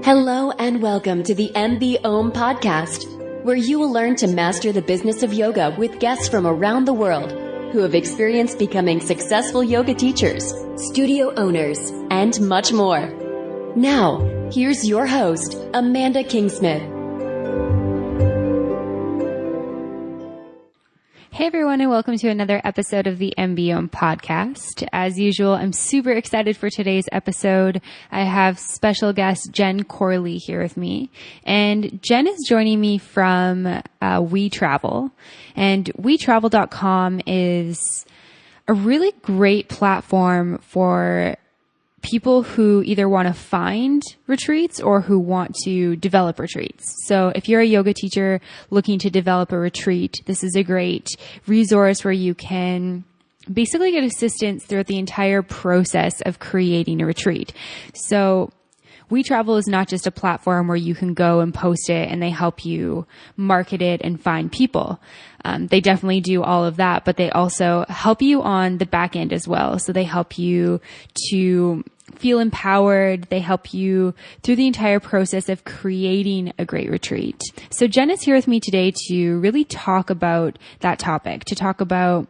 Hello and welcome to the MB Om podcast, where you will learn to master the business of yoga with guests from around the world who have experienced becoming successful yoga teachers, studio owners, and much more. Now, here's your host, Amanda Kingsmith. Hey everyone, and welcome to another episode of the MBOM podcast. As usual, I'm super excited for today's episode. I have special guest Jen Corley here with me, and Jen is joining me from WeTravel, and WeTravel.com is a really great platform for people who either want to find retreats or who want to develop retreats. So if you're a yoga teacher looking to develop a retreat, this is a great resource where you can basically get assistance throughout the entire process of creating a retreat. So WeTravel is not just a platform where you can go and post it and they help you market it and find people. They definitely do all of that, but they also help you on the back end as well. So they help you to feel empowered. They help you through the entire process of creating a great retreat. So Jen is here with me today to really talk about that topic, to talk about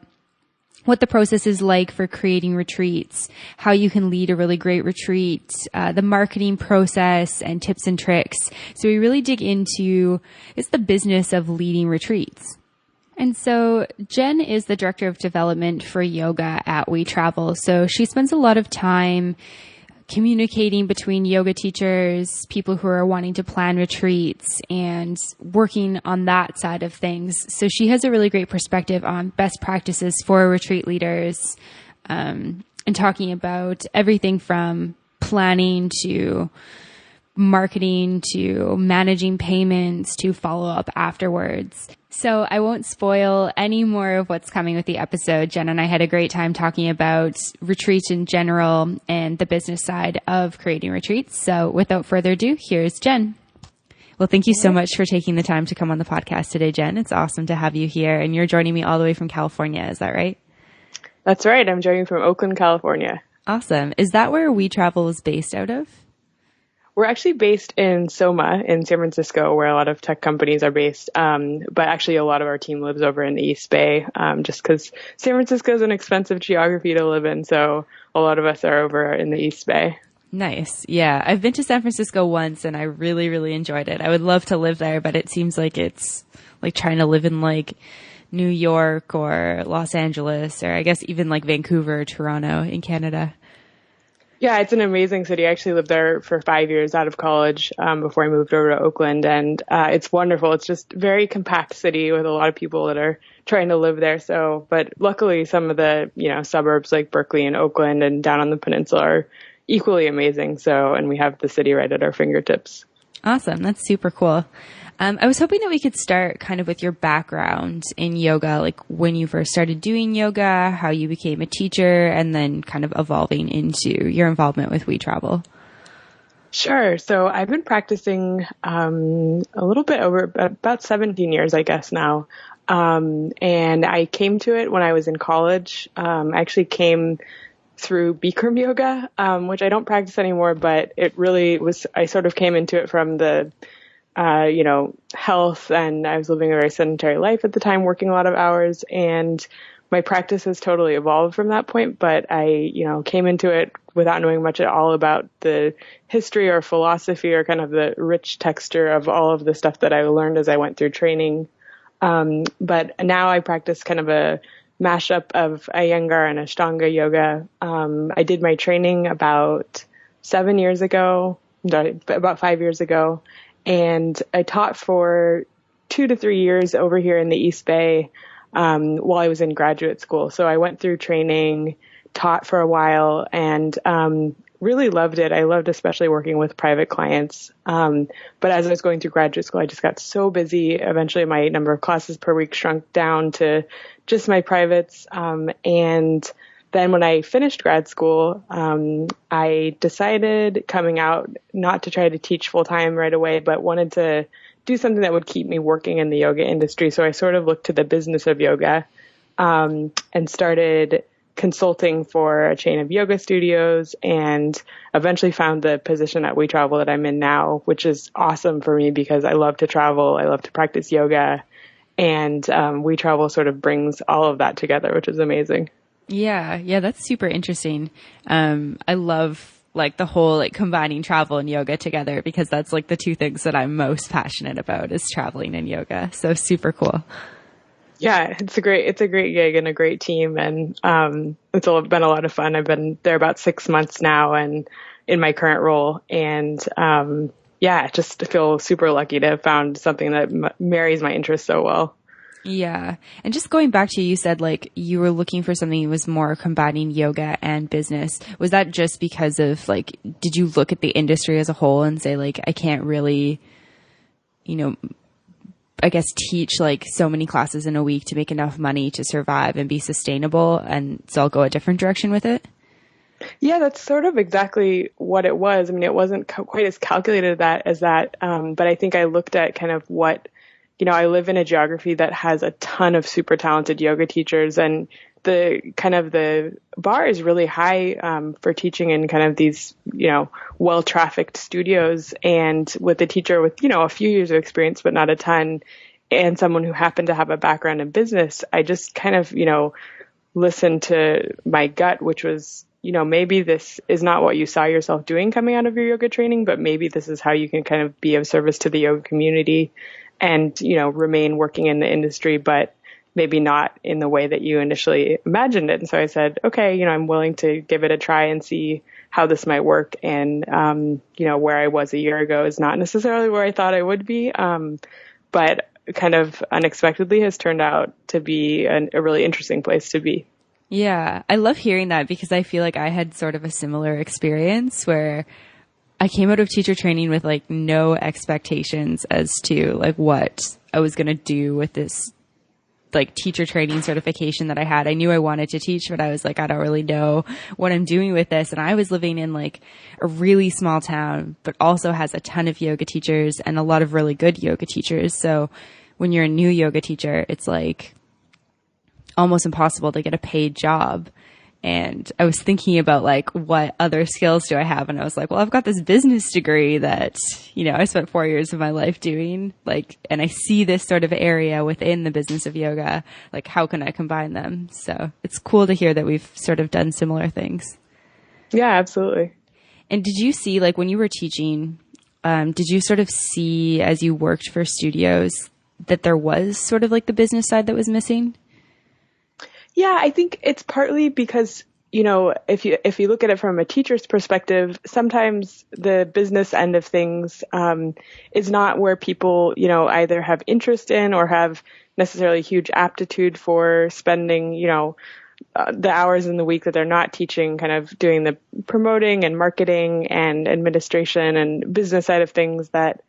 what the process is like for creating retreats, how you can lead a really great retreat, the marketing process and tips and tricks. So we really dig into it's the business of leading retreats. And so Jen is the director of development for yoga at WeTravel. So she spends a lot of time communicating between yoga teachers, people who are wanting to plan retreats, and working on that side of things. So she has a really great perspective on best practices for retreat leaders, and talking about everything from planning to marketing to managing payments to follow up afterwards. So I won't spoil any more of what's coming with the episode. Jen and I had a great time talking about retreats in general and the business side of creating retreats. So without further ado, here's Jen. Well, thank you so much for taking the time to come on the podcast today, Jen. It's awesome to have you here, and you're joining me all the way from California. Is that right? That's right. I'm joining from Oakland, California. Awesome. Is that where WeTravel is based out of? We're actually based in Soma in San Francisco, where a lot of tech companies are based. But actually a lot of our team lives over in the East Bay, just because San Francisco is an expensive geography to live in. So a lot of us are over in the East Bay. Nice. Yeah. I've been to San Francisco once and I really, really enjoyed it. I would love to live there, but it seems like it's like trying to live in like New York or Los Angeles, or I guess even like Vancouver or Toronto in Canada. Yeah, it's an amazing city. I actually lived there for 5 years out of college before I moved over to Oakland, and it's wonderful. It's just a very compact city with a lot of people that are trying to live there. So, but luckily some of the, suburbs like Berkeley and Oakland and down on the peninsula are equally amazing. So, and we have the city right at our fingertips. Awesome. That's super cool. I was hoping that we could start kind of with your background in yoga, like when you first started doing yoga, how you became a teacher, and then kind of evolving into your involvement with WeTravel. Sure. So I've been practicing a little bit over about 17 years, I guess now. And I came to it when I was in college. I actually came through Bikram yoga, which I don't practice anymore, but it really was, I sort of came into it from the health, and I was living a very sedentary life at the time, working a lot of hours, and my practice has totally evolved from that point. But I, came into it without knowing much at all about the history or philosophy or kind of the rich texture of all of the stuff that I learned as I went through training. But now I practice kind of a mashup of Iyengar and Ashtanga yoga. I did my training about 5 years ago. And I taught for 2 to 3 years over here in the East Bay while I was in graduate school. So I went through training, taught for a while, and really loved it. I loved especially working with private clients. But as I was going through graduate school, I just got so busy. Eventually, my number of classes per week shrunk down to just my privates. And then when I finished grad school, I decided coming out not to try to teach full time right away, but wanted to do something that would keep me working in the yoga industry. So I sort of looked to the business of yoga, and started consulting for a chain of yoga studios, and eventually found the position at WeTravel that I'm in now, which is awesome for me because I love to travel. I love to practice yoga, and WeTravel sort of brings all of that together, which is amazing. Yeah, that's super interesting. I love like the whole like combining travel and yoga together because that's like the two things that I'm most passionate about is traveling and yoga. So super cool. Yeah, it's a great gig and a great team, and it's been a lot of fun. I've been there about 6 months now, and in my current role, and just feel super lucky to have found something that marries my interests so well. Yeah. And just going back to you said like you were looking for something that was more combining yoga and business. Was that just because of like, did you look at the industry as a whole and say like, I can't really, I guess teach like so many classes in a week to make enough money to survive and be sustainable, and so I'll go a different direction with it? Yeah, that's sort of exactly what it was. I mean, it wasn't quite as calculated as that. But I think I looked at kind of what, I live in a geography that has a ton of super talented yoga teachers, and the bar is really high for teaching in kind of these, well-trafficked studios. And with a teacher with, a few years of experience, but not a ton, and someone who happened to have a background in business, I just kind of, listened to my gut, which was, maybe this is not what you saw yourself doing coming out of your yoga training, but maybe this is how you can kind of be of service to the yoga community and, remain working in the industry, but maybe not in the way that you initially imagined it. And so I said, okay, I'm willing to give it a try and see how this might work. And, where I was a year ago is not necessarily where I thought I would be. But kind of unexpectedly has turned out to be a really interesting place to be. Yeah, I love hearing that because I feel like I had sort of a similar experience where I came out of teacher training with like no expectations as to like what I was going to do with this like teacher training certification that I had. I knew I wanted to teach, but I was like, I don't really know what I'm doing with this. And I was living in like a really small town, but also has a ton of yoga teachers and a lot of really good yoga teachers. So when you're a new yoga teacher, it's like almost impossible to get a paid job. And I was thinking about like, what other skills do I have? And I was like, well, I've got this business degree that, I spent 4 years of my life doing, like, and I see this sort of area within the business of yoga. Like, how can I combine them? So it's cool to hear that we've sort of done similar things. Yeah, absolutely. And did you see, like, when you were teaching, did you sort of see as you worked for studios that there was sort of like the business side that was missing? Yeah, I think it's partly because, if you look at it from a teacher's perspective, sometimes the business end of things is not where people, either have interest in or have necessarily huge aptitude for spending, the hours in the week that they're not teaching, kind of doing the promoting and marketing and administration and business side of things that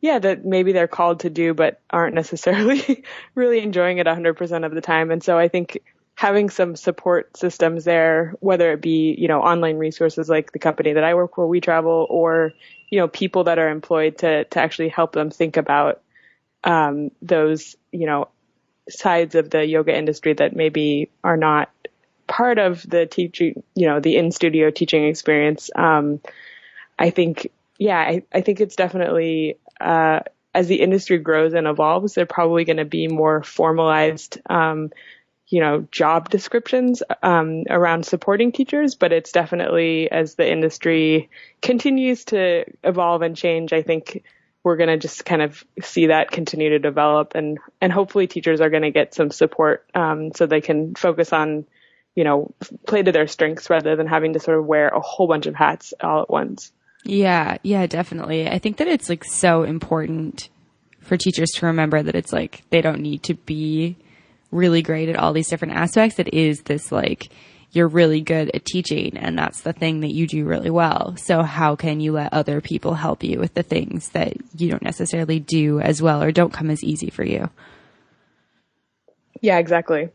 maybe they're called to do, but aren't necessarily really enjoying it 100% of the time. And so I think having some support systems there, whether it be, online resources like the company that I work for, WeTravel, or, people that are employed to actually help them think about, those, sides of the yoga industry that maybe are not part of the teaching, the in-studio teaching experience. I think it's definitely, as the industry grows and evolves, they're probably going to be more formalized, job descriptions around supporting teachers, but it's definitely, as the industry continues to evolve and change, I think we're going to just kind of see that continue to develop, and hopefully teachers are going to get some support so they can focus on, play to their strengths rather than having to sort of wear a whole bunch of hats all at once. Yeah, definitely. I think that it's like so important for teachers to remember that it's like they don't need to be really great at all these different aspects. It is this like, you're really good at teaching and that's the thing that you do really well. So how can you let other people help you with the things that you don't necessarily do as well or don't come as easy for you? Yeah, exactly.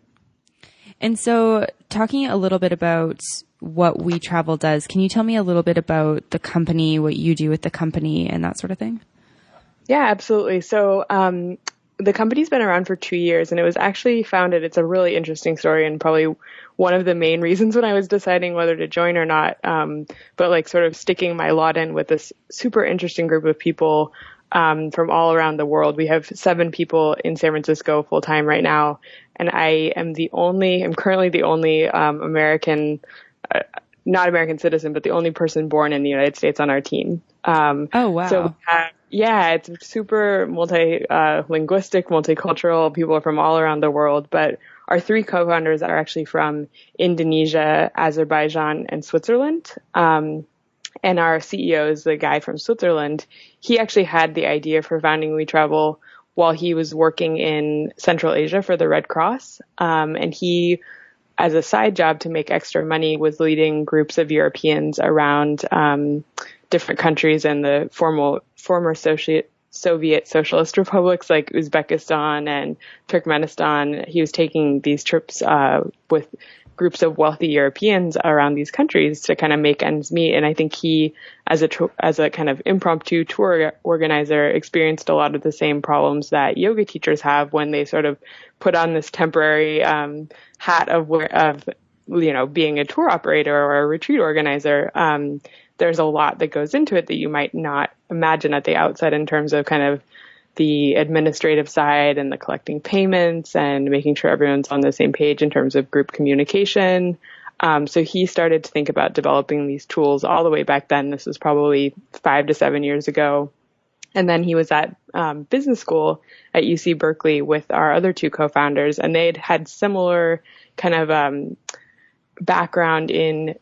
And so talking a little bit about what WeTravel does, can you tell me a little bit about the company, what you do with the company and that sort of thing? Yeah, absolutely. So, the company's been around for 2 years, and it was actually founded. It's a really interesting story, and probably one of the main reasons when I was deciding whether to join or not. But like sort of sticking my lot in with this super interesting group of people from all around the world. We have 7 people in San Francisco full time right now, and I'm currently the only American, not American citizen, but the only person born in the United States on our team. Oh, wow. So it's super linguistic, multicultural. People are from all around the world, but our 3 co-founders are actually from Indonesia, Azerbaijan, and Switzerland. And our CEO is the guy from Switzerland. He actually had the idea for founding WeTravel while he was working in Central Asia for the Red Cross. And he, as a side job to make extra money, was leading groups of Europeans around different countries in the former Soviet socialist republics like Uzbekistan and Turkmenistan. He was taking these trips with groups of wealthy Europeans around these countries to kind of make ends meet. And I think he, as a kind of impromptu tour organizer, experienced a lot of the same problems that yoga teachers have when they sort of put on this temporary hat of being a tour operator or a retreat organizer. There's a lot that goes into it that you might not imagine at the outset in terms of kind of the administrative side and the collecting payments and making sure everyone's on the same page in terms of group communication. So he started to think about developing these tools all the way back then. This was probably 5 to 7 years ago. And then he was at business school at UC Berkeley with our other 2 co-founders, and they'd had similar kind of background in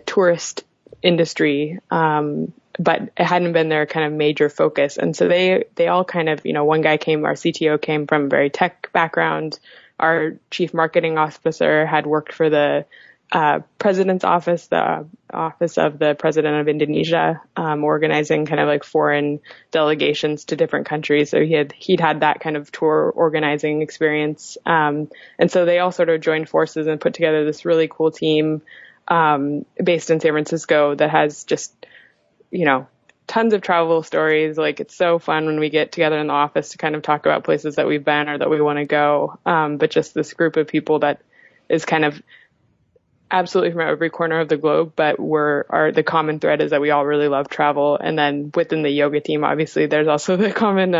tourist industry, but it hadn't been their kind of major focus. And so they all kind of, one guy our CTO came from a very tech background. Our chief marketing officer had worked for the president's office, the office of the president of Indonesia, organizing kind of like foreign delegations to different countries. So he'd had that kind of tour organizing experience. And so they all sort of joined forces and put together this really cool team, based in San Francisco that has just, tons of travel stories. Like, it's so fun when we get together in the office to kind of talk about places that we've been or that we want to go. But just this group of people that is kind of absolutely from every corner of the globe, but the common thread is that we all really love travel. And then within the yoga team, obviously, there's also the common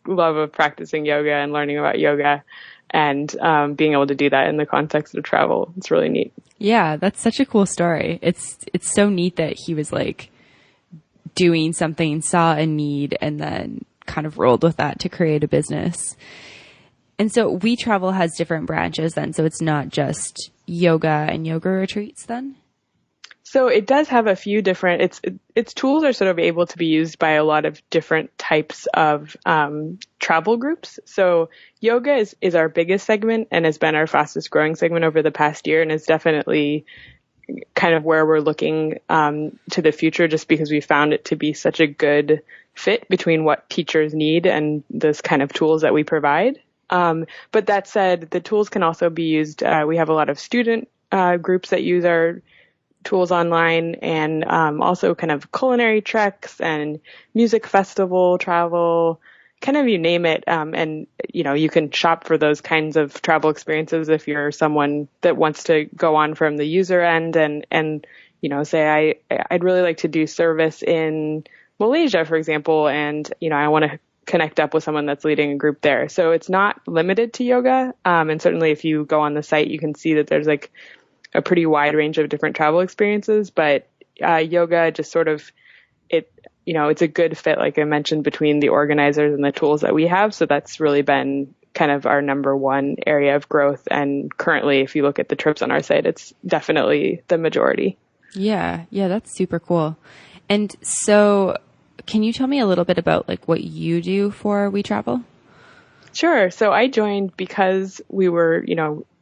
love of practicing yoga and learning about yoga and being able to do that in the context of travel. It's really neat. Yeah, that's such a cool story. It's so neat that he was like doing something, saw a need, and then kind of rolled with that to create a business. And so WeTravel has different branches then. So it's not just yoga and yoga retreats then? So it does have a few different, its tools are sort of able to be used by a lot of different types of travel groups. So yoga is our biggest segment and has been our fastest growing segment over the past year, and is definitely kind of where we're looking to the future, just because we found it to be such a good fit between what teachers need and this kind of tools that we provide. But that said, the tools can also be used. We have a lot of student groups that use our tools online, and also kind of culinary treks and music festival travel, kind of you name it. And, you can shop for those kinds of travel experiences if you're someone that wants to go on from the user end and say, I'd really like to do service in Malaysia, for example, and, I want to connect up with someone that's leading a group there. So it's not limited to yoga. And certainly if you go on the site, you can see that there's like a pretty wide range of different travel experiences, but yoga just sort of, it's a good fit, like I mentioned, between the organizers and the tools that we have. So that's really been kind of our number one area of growth. And currently, if you look at the trips on our site, it's definitely the majority. Yeah, that's super cool. And so can you tell me a little bit about like what you do for WeTravel? Sure. So I joined because we were,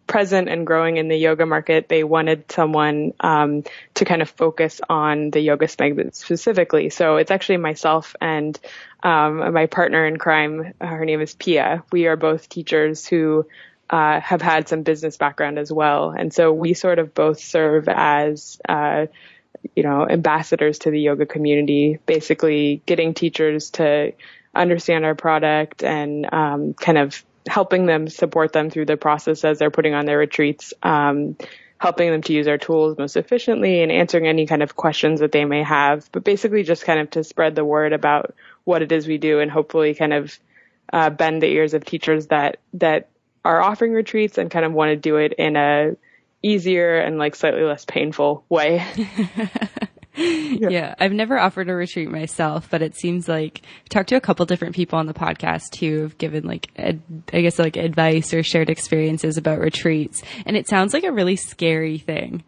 present and growing in the yoga market. They wanted someone to kind of focus on the yoga segment specifically. So it's actually myself and my partner in crime. Her name is Pia. We are both teachers who have had some business background as well. And so we sort of both serve as ambassadors to the yoga community, basically getting teachers to understand our product and kind of helping them, support them through the process as they're putting on their retreats, helping them to use our tools most efficiently and answering any kind of questions that they may have, but basically just kind of to spread the word about what it is we do and hopefully kind of bend the ears of teachers that are offering retreats and kind of want to do it in a easier and like slightly less painful way. Yeah. I've never offered a retreat myself, but it seems like I've talked to a couple different people on the podcast who have given like, I guess like advice or shared experiences about retreats. And it sounds like a really scary thing.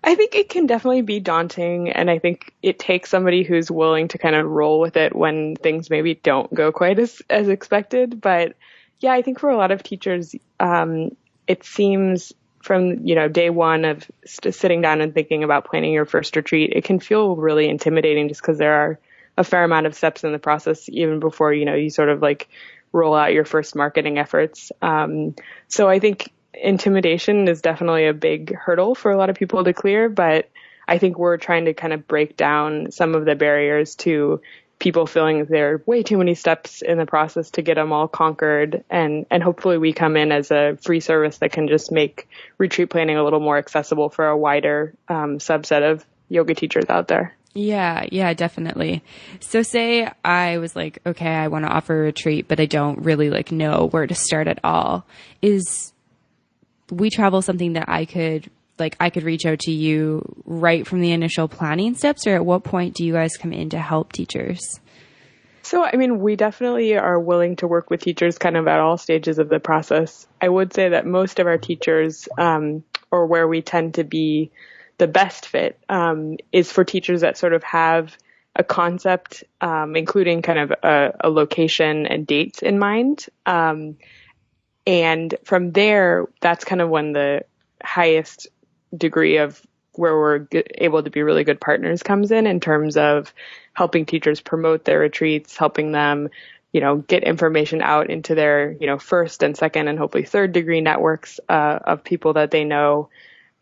I think it can definitely be daunting. And I think it takes somebody who's willing to kind of roll with it when things maybe don't go quite as expected. But yeah, I think for a lot of teachers, it seems from, day one of sitting down and thinking about planning your first retreat, it can feel really intimidating just because there are a fair amount of steps in the process, even before, you sort of like roll out your first marketing efforts. So I think intimidation is definitely a big hurdle for a lot of people to clear, but I think we're trying to kind of break down some of the barriers to people feeling there are way too many steps in the process to get them all conquered. And hopefully we come in as a free service that can just make retreat planning a little more accessible for a wider subset of yoga teachers out there. Yeah, definitely. So say I was like, okay, I want to offer a retreat, but I don't really like know where to start at all. Is WeTravel something that I could reach out to you right from the initial planning steps, or at what point do you guys come in to help teachers? So, I mean, we definitely are willing to work with teachers kind of at all stages of the process. I would say that most of our teachers, or where we tend to be the best fit, is for teachers that sort of have a concept, including kind of a location and dates in mind. And from there, that's kind of when the highest degree of where we're able to be really good partners comes in terms of helping teachers promote their retreats, helping them, get information out into their, first and second and hopefully third degree networks of people that they know.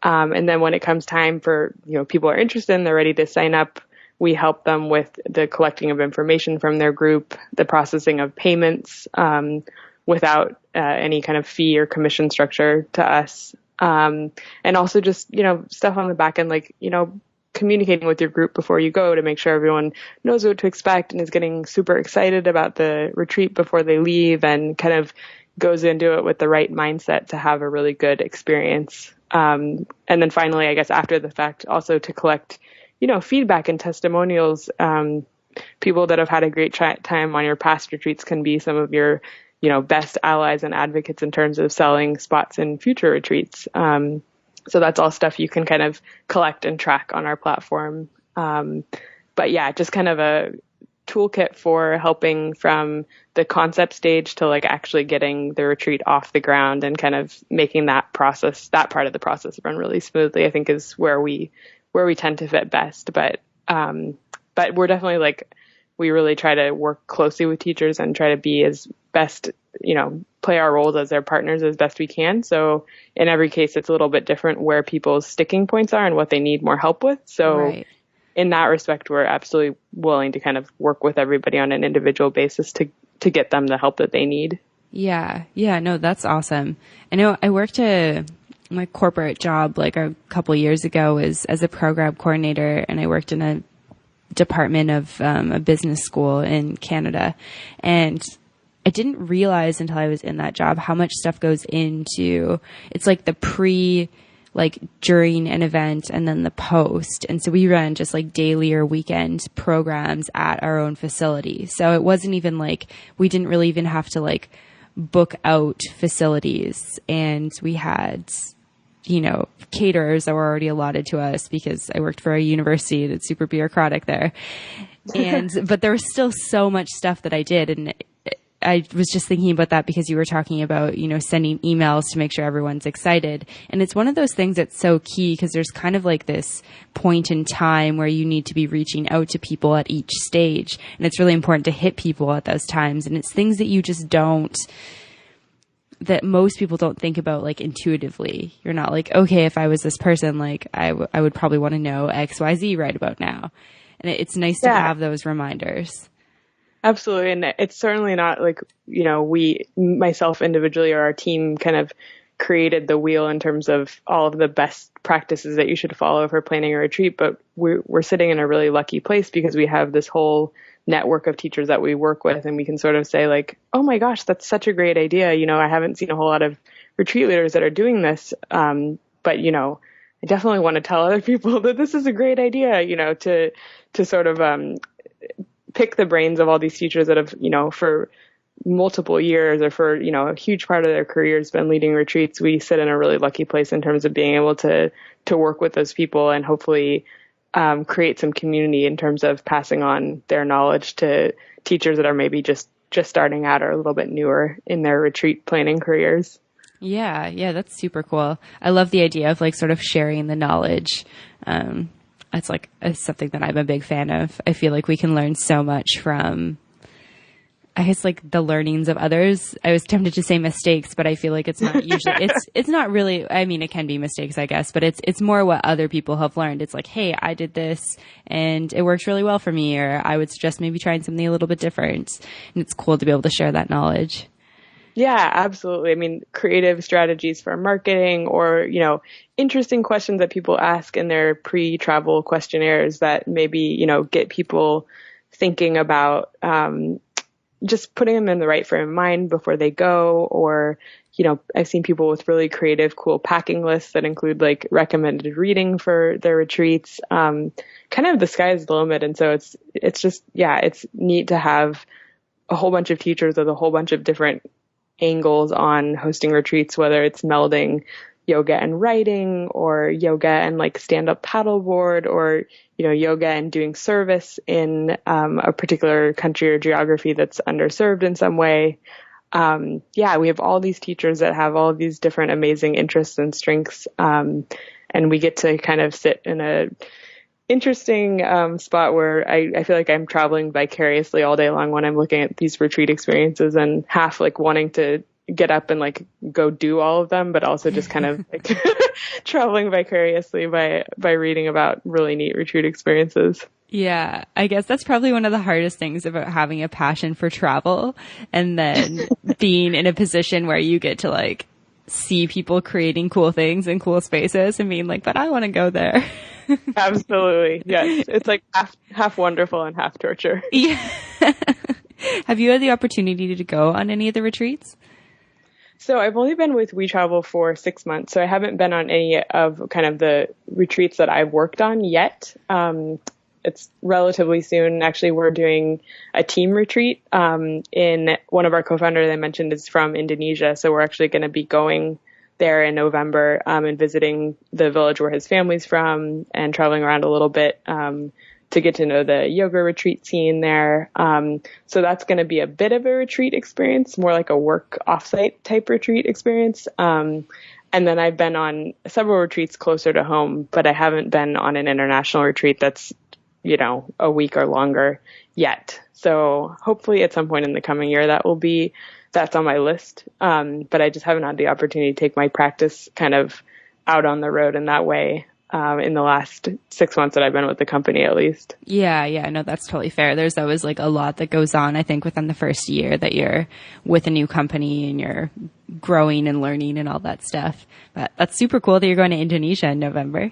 And then when it comes time for, people are interested and they're ready to sign up, we help them with the collecting of information from their group, the processing of payments, without any kind of fee or commission structure to us. And also just, stuff on the back end, like, communicating with your group before you go to make sure everyone knows what to expect and is getting super excited about the retreat before they leave and kind of goes into it with the right mindset to have a really good experience. And then finally, I guess after the fact, also to collect, feedback and testimonials. People that have had a great time on your past retreats can be some of your best allies and advocates in terms of selling spots in future retreats. So that's all stuff you can kind of collect and track on our platform. But yeah, just kind of a toolkit for helping from the concept stage to like actually getting the retreat off the ground and kind of making that part of the process run really smoothly, I think is where we tend to fit best. But we're definitely like, we really try to work closely with teachers and try to be as best, play our roles as their partners as best we can. So in every case, it's a little bit different where people's sticking points are and what they need more help with. So right. In that respect, we're absolutely willing to kind of work with everybody on an individual basis to get them the help that they need. Yeah. No, that's awesome. I know I worked my corporate job like a couple of years ago as a program coordinator, and I worked in a department of a business school in Canada. And I didn't realize until I was in that job how much stuff goes into, it's like the during an event and then the post. And so we ran just like daily or weekend programs at our own facility. So it wasn't even like, we didn't really even have to like book out facilities. And we had, caterers that were already allotted to us because I worked for a university that's super bureaucratic there. But there was still so much stuff that I did. And I was just thinking about that because you were talking about, sending emails to make sure everyone's excited. And it's one of those things that's so key because there's kind of like this point in time where you need to be reaching out to people at each stage. And it's really important to hit people at those times. And it's things that you just that most people don't think about like intuitively. You're not like, okay, if I was this person, like I would probably want to know XYZ right about now. And it's nice to have those reminders. Absolutely. And it's certainly not like, myself individually or our team kind of created the wheel in terms of all of the best practices that you should follow for planning a retreat. But we're sitting in a really lucky place because we have this whole network of teachers that we work with, and we can sort of say like, oh my gosh, that's such a great idea. I haven't seen a whole lot of retreat leaders that are doing this. But, I definitely want to tell other people that this is a great idea, to sort of, pick the brains of all these teachers that have, for multiple years or for, a huge part of their careers been leading retreats. We sit in a really lucky place in terms of being able to work with those people and hopefully create some community in terms of passing on their knowledge to teachers that are maybe just starting out or a little bit newer in their retreat planning careers. Yeah, that's super cool. I love the idea of like sort of sharing the knowledge. It's something that I'm a big fan of. I feel like we can learn so much from, I guess, like the learnings of others. I was tempted to say mistakes, but I feel like it's not usually, it's not really, I mean, it can be mistakes, I guess, but it's more what other people have learned. It's like, hey, I did this and it works really well for me, or I would suggest maybe trying something a little bit different. And it's cool to be able to share that knowledge. Yeah, absolutely. I mean, creative strategies for marketing or, interesting questions that people ask in their pre-travel questionnaires that maybe, get people thinking about just putting them in the right frame of mind before they go. Or, I've seen people with really creative, cool packing lists that include like recommended reading for their retreats. Kind of the sky is the limit. And so it's just, it's neat to have a whole bunch of teachers with a whole bunch of different angles on hosting retreats, whether it's melding yoga and writing or yoga and like stand-up paddleboard or, yoga and doing service in a particular country or geography that's underserved in some way. We have all these teachers that have all these different amazing interests and strengths. And we get to kind of sit in a interesting spot where I feel like I'm traveling vicariously all day long when I'm looking at these retreat experiences and half like wanting to get up and like go do all of them, but also just kind of like traveling vicariously by reading about really neat retreat experiences. Yeah, I guess that's probably one of the hardest things about having a passion for travel and then being in a position where you get to like see people creating cool things in cool spaces and being like, but I want to go there. Absolutely. Yes. It's like half wonderful and half torture. Yeah. Have you had the opportunity to go on any of the retreats? So I've only been with WeTravel for 6 months, so I haven't been on any of kind of the retreats that I've worked on yet. It's relatively soon. Actually, we're doing a team retreat in one of our co-founders I mentioned is from Indonesia. So we're actually going to be going there in November and visiting the village where his family's from and traveling around a little bit to get to know the yoga retreat scene there. So that's going to be a bit of a retreat experience, more like a work offsite type retreat experience. And then I've been on several retreats closer to home, but I haven't been on an international retreat that's, a week or longer yet. So hopefully at some point in the coming year, that's on my list. But I just haven't had the opportunity to take my practice kind of out on the road in that way. In the last 6 months that I've been with the company, at least. Yeah, no, that's totally fair. There's always like a lot that goes on, I think, within the first year that you're with a new company and you're growing and learning and all that stuff. But that's super cool that you're going to Indonesia in November.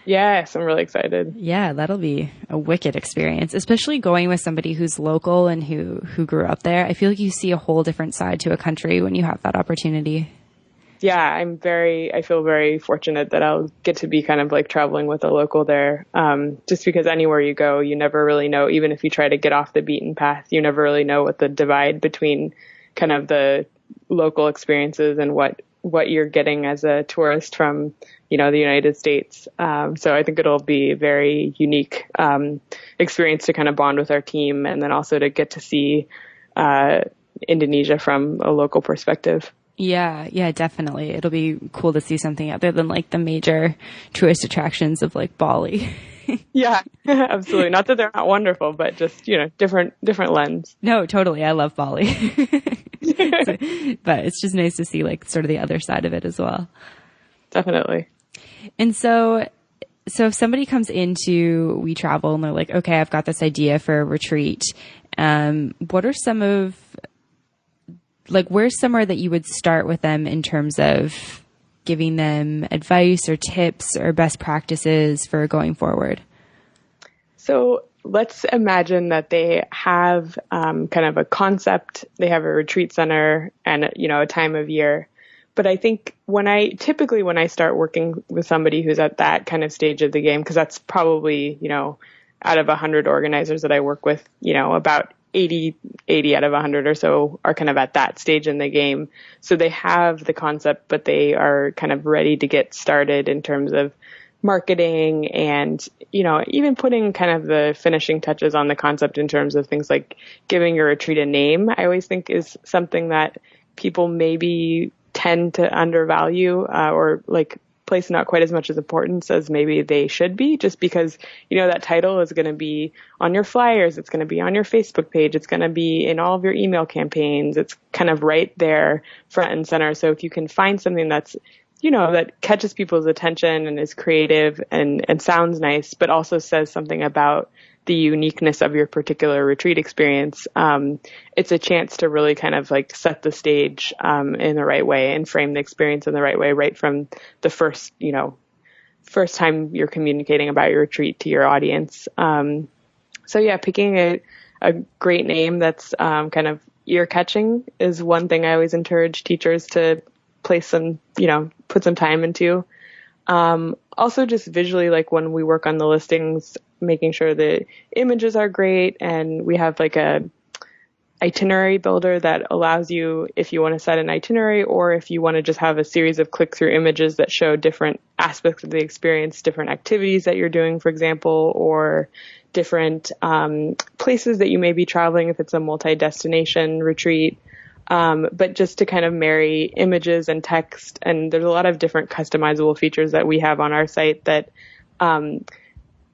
Yes, I'm really excited. Yeah, that'll be a wicked experience, especially going with somebody who's local and who grew up there. I feel like you see a whole different side to a country when you have that opportunity. Yeah, I feel very fortunate that I'll get to be kind of like traveling with a local there. Just because anywhere you go, you never really know, even if you try to get off the beaten path, you never really know what the divide between kind of the local experiences and what you're getting as a tourist from, the United States. So I think it'll be a very unique, experience to kind of bond with our team and then also to get to see, Indonesia from a local perspective. Yeah, definitely. It'll be cool to see something other than like the major tourist attractions of like Bali. Yeah, absolutely. Not that they're not wonderful, but just, different lens. No, totally. I love Bali. But it's just nice to see like sort of the other side of it as well. Definitely. And so if somebody comes into WeTravel and they're like, okay, I've got this idea for a retreat What are where's somewhere that you would start with them in terms of giving them advice or tips or best practices for going forward? So let's imagine that they have kind of a concept, they have a retreat center and, a time of year. But I think when I start working with somebody who's at that kind of stage of the game, because that's probably, out of 100 organizers that I work with, about 80 out of 100 or so are kind of at that stage in the game. So they have the concept, but they are kind of ready to get started in terms of marketing and, even putting kind of the finishing touches on the concept in terms of things like giving your retreat a name, I always think is something that people maybe tend to undervalue or place not quite as much as importance as maybe they should be, just because, that title is going to be on your flyers. It's going to be on your Facebook page. It's going to be in all of your email campaigns. It's kind of right there front and center. So if you can find something that's, that catches people's attention and is creative and sounds nice, but also says something about the uniqueness of your particular retreat experience, it's a chance to really kind of set the stage in the right way and frame the experience in the right way, right from the first time you're communicating about your retreat to your audience. So yeah, picking a great name that's kind of ear catching is one thing I always encourage teachers to place some, put some time into. Also just visually, when we work on the listings, making sure the images are great, and we have a itinerary builder that allows you, if you want to set an itinerary or if you want to just have a series of click-through images that show different aspects of the experience, different activities that you're doing, for example, or different places that you may be traveling if it's a multi-destination retreat. But just to kind of marry images and text, and there's a lot of different customizable features that we have on our site that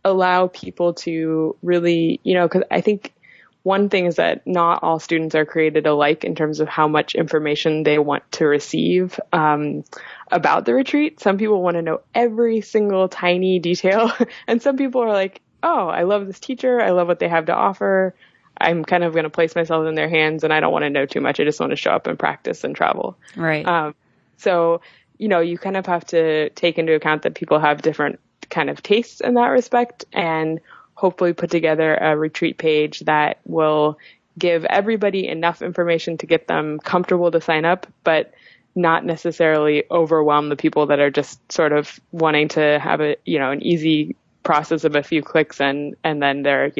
allow people to really, because I think one thing is that not all students are created alike in terms of how much information they want to receive about the retreat. Some people want to know every single tiny detail, and some people are like, oh, I love this teacher. I love what they have to offer. I'm kind of going to place myself in their hands, and I don't want to know too much. I just want to show up and practice and travel. Right. So, you kind of have to take into account that people have different kind of tastes in that respect, and hopefully put together a retreat page that will give everybody enough information to get them comfortable to sign up, but not necessarily overwhelm the people that are just sort of wanting to have an easy process of a few clicks and then they're,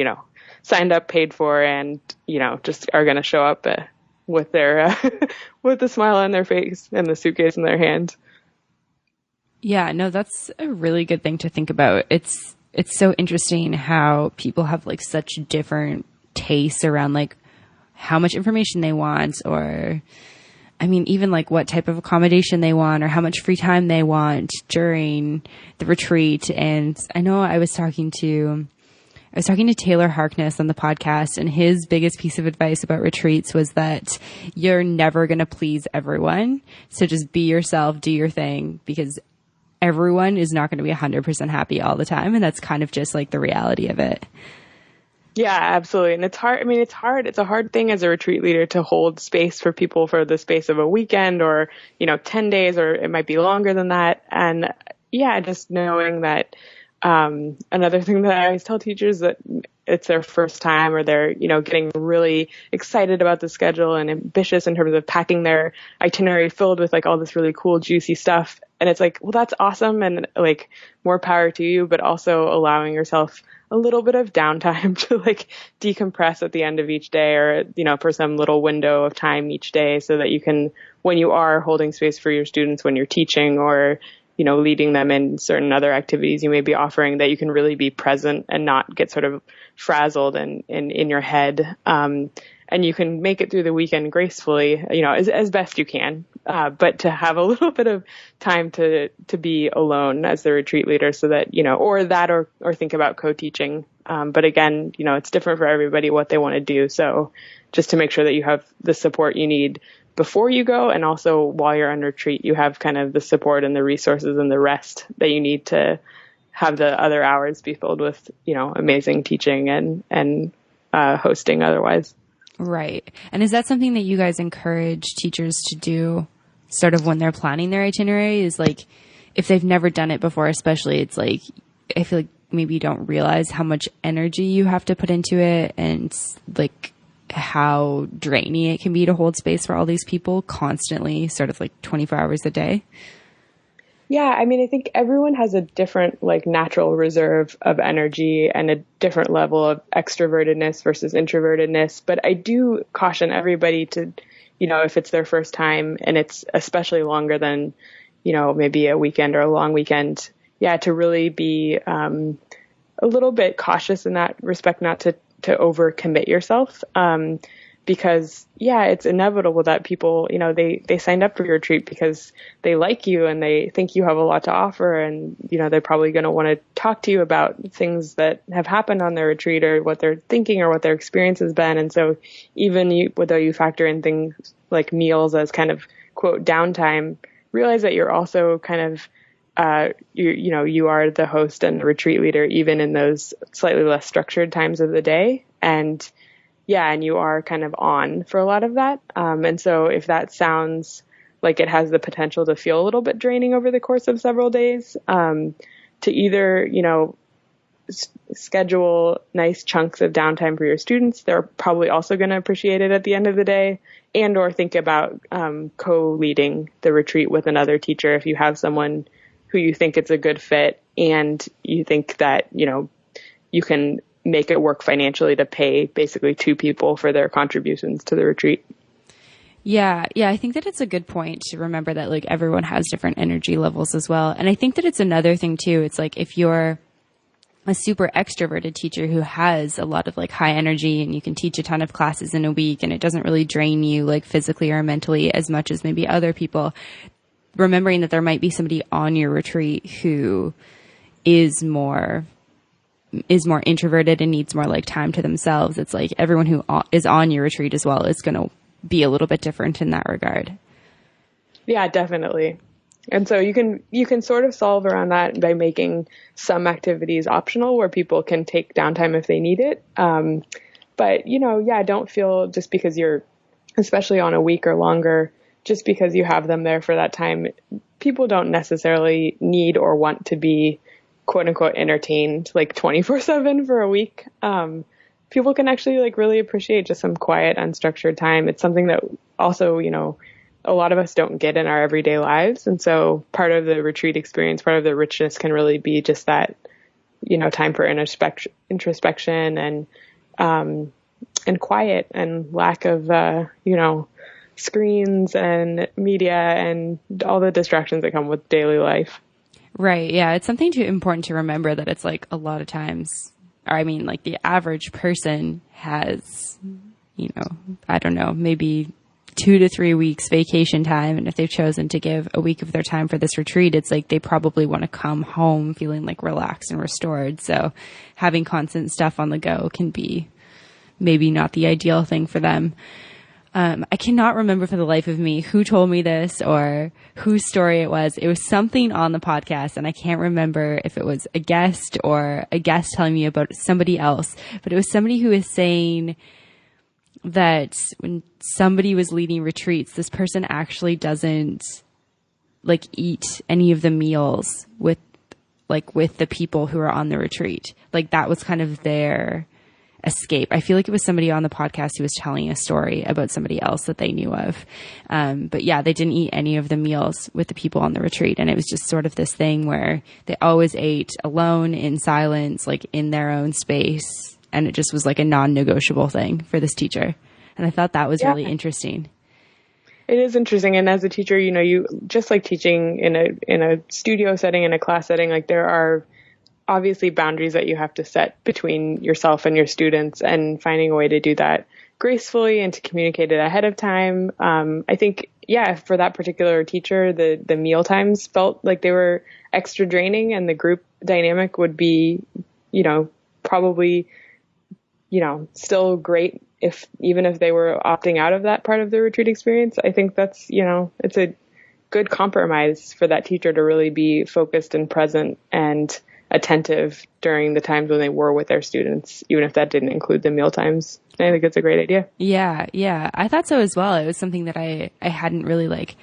signed up, paid for, and, just are going to show up with their, with a smile on their face and the suitcase in their hand. Yeah, no, that's a really good thing to think about. It's so interesting how people have such different tastes around how much information they want, or even what type of accommodation they want, or how much free time they want during the retreat. And I know I was talking to Taylor Harkness on the podcast, and his biggest piece of advice about retreats was that you're never going to please everyone. So just be yourself, do your thing, because everyone is not going to be 100% happy all the time. And that's kind of just the reality of it. Yeah, absolutely. And it's hard. It's hard. It's a hard thing as a retreat leader to hold space for people for the space of a weekend or, 10 days, or it might be longer than that. And yeah, just knowing that, another thing that I always tell teachers that it's their first time, or they're, getting really excited about the schedule and ambitious in terms of packing their itinerary filled with all this really cool, juicy stuff. And it's well, that's awesome. And more power to you, but also allowing yourself a little bit of downtime to decompress at the end of each day, or, for some little window of time each day, so that you can, when you are holding space for your students, when you're teaching or, leading them in certain other activities you may be offering, that you can really be present and not get sort of frazzled and in your head. And you can make it through the weekend gracefully, as best you can. But to have a little bit of time to be alone as the retreat leader, so that, or think about co-teaching. But again, it's different for everybody what they want to do. So just to make sure that you have the support you need before you go, and also while you're on retreat, you have kind of the support and the resources and the rest that you need to have the other hours be filled with, amazing teaching and hosting otherwise. Right. And is that something that you guys encourage teachers to do sort of when they're planning their itinerary? Is like, if they've never done it before, especially, it's like, I feel like maybe you don't realize how much energy you have to put into it, and like how draining it can be to hold space for all these people constantly, sort of like 24 hours a day. Yeah, I mean, I think everyone has a different like natural reserve of energy and a different level of extrovertedness versus introvertedness. But I do caution everybody to, if it's their first time and it's especially longer than, maybe a weekend or a long weekend, to really be a little bit cautious in that respect, not to overcommit yourself. Because it's inevitable that people, they signed up for your retreat because they like you and they think you have a lot to offer. And, they're probably going to want to talk to you about things that have happened on their retreat or what they're thinking or what their experience has been. And so even though you factor in things like meals as kind of quote downtime, realize that you're also kind of, you are the host and the retreat leader, even in those slightly less structured times of the day. And you are kind of on for a lot of that. And so if that sounds like it has the potential to feel a little bit draining over the course of several days, to either, schedule nice chunks of downtime for your students. They're probably also going to appreciate it at the end of the day, and or think about co-leading the retreat with another teacher if you have someone who you think it's a good fit and you think that, you can make it work financially to pay basically two people for their contributions to the retreat. Yeah. I think that it's a good point to remember that like everyone has different energy levels as well. And I think that it's another thing too. It's like if you're a super extroverted teacher who has a lot of like high energy and you can teach a ton of classes in a week and it doesn't really drain you like physically or mentally as much as maybe other people, remembering that there might be somebody on your retreat who is more introverted and needs more like time to themselves. It's like everyone who is on your retreat as well is going to be a little bit different in that regard. Yeah, definitely. And so you can sort of solve around that by making some activities optional where people can take downtime if they need it. But don't feel just because you're, especially on a week or longer, just because you have them there for that time, people don't necessarily need or want to be quote unquote entertained like 24/7 for a week. People can actually like really appreciate just some quiet, unstructured time. It's something that also, a lot of us don't get in our everyday lives. And so part of the retreat experience, part of the richness can really be just that, time for introspection and quiet and lack of, screens and media and all the distractions that come with daily life. Right. Yeah. It's something important to remember that it's like a lot of times, or I mean, like the average person has, I don't know, maybe 2 to 3 weeks vacation time. And if they've chosen to give a week of their time for this retreat, it's like they probably want to come home feeling like relaxed and restored. So having constant stuff on the go can be maybe not the ideal thing for them. I cannot remember for the life of me who told me this or whose story it was. It was something on the podcast, and I can't remember if it was a guest or a guest telling me about somebody else, but it was somebody who was saying that when somebody was leading retreats, this person actually doesn't like eat any of the meals with the people who are on the retreat. Like that was kind of their escape. I feel like it was somebody on the podcast who was telling a story about somebody else that they knew of. But yeah, they didn't eat any of the meals with the people on the retreat. And it was just sort of this thing where they always ate alone in silence, like in their own space. And it just was like a non-negotiable thing for this teacher. And I thought that was really interesting. It is interesting. And as a teacher, you just like teaching in a studio setting, in a class setting, like there are obviously boundaries that you have to set between yourself and your students, and finding a way to do that gracefully and to communicate it ahead of time. I think, for that particular teacher, the meal times felt like they were extra draining, and the group dynamic would be, probably, still great even if they were opting out of that part of the retreat experience. I think that's, it's a good compromise for that teacher to really be focused and present and attentive during the times when they were with their students, even if that didn't include the meal times. I think it's a great idea. Yeah. Yeah. I thought so as well. It was something that I hadn't really like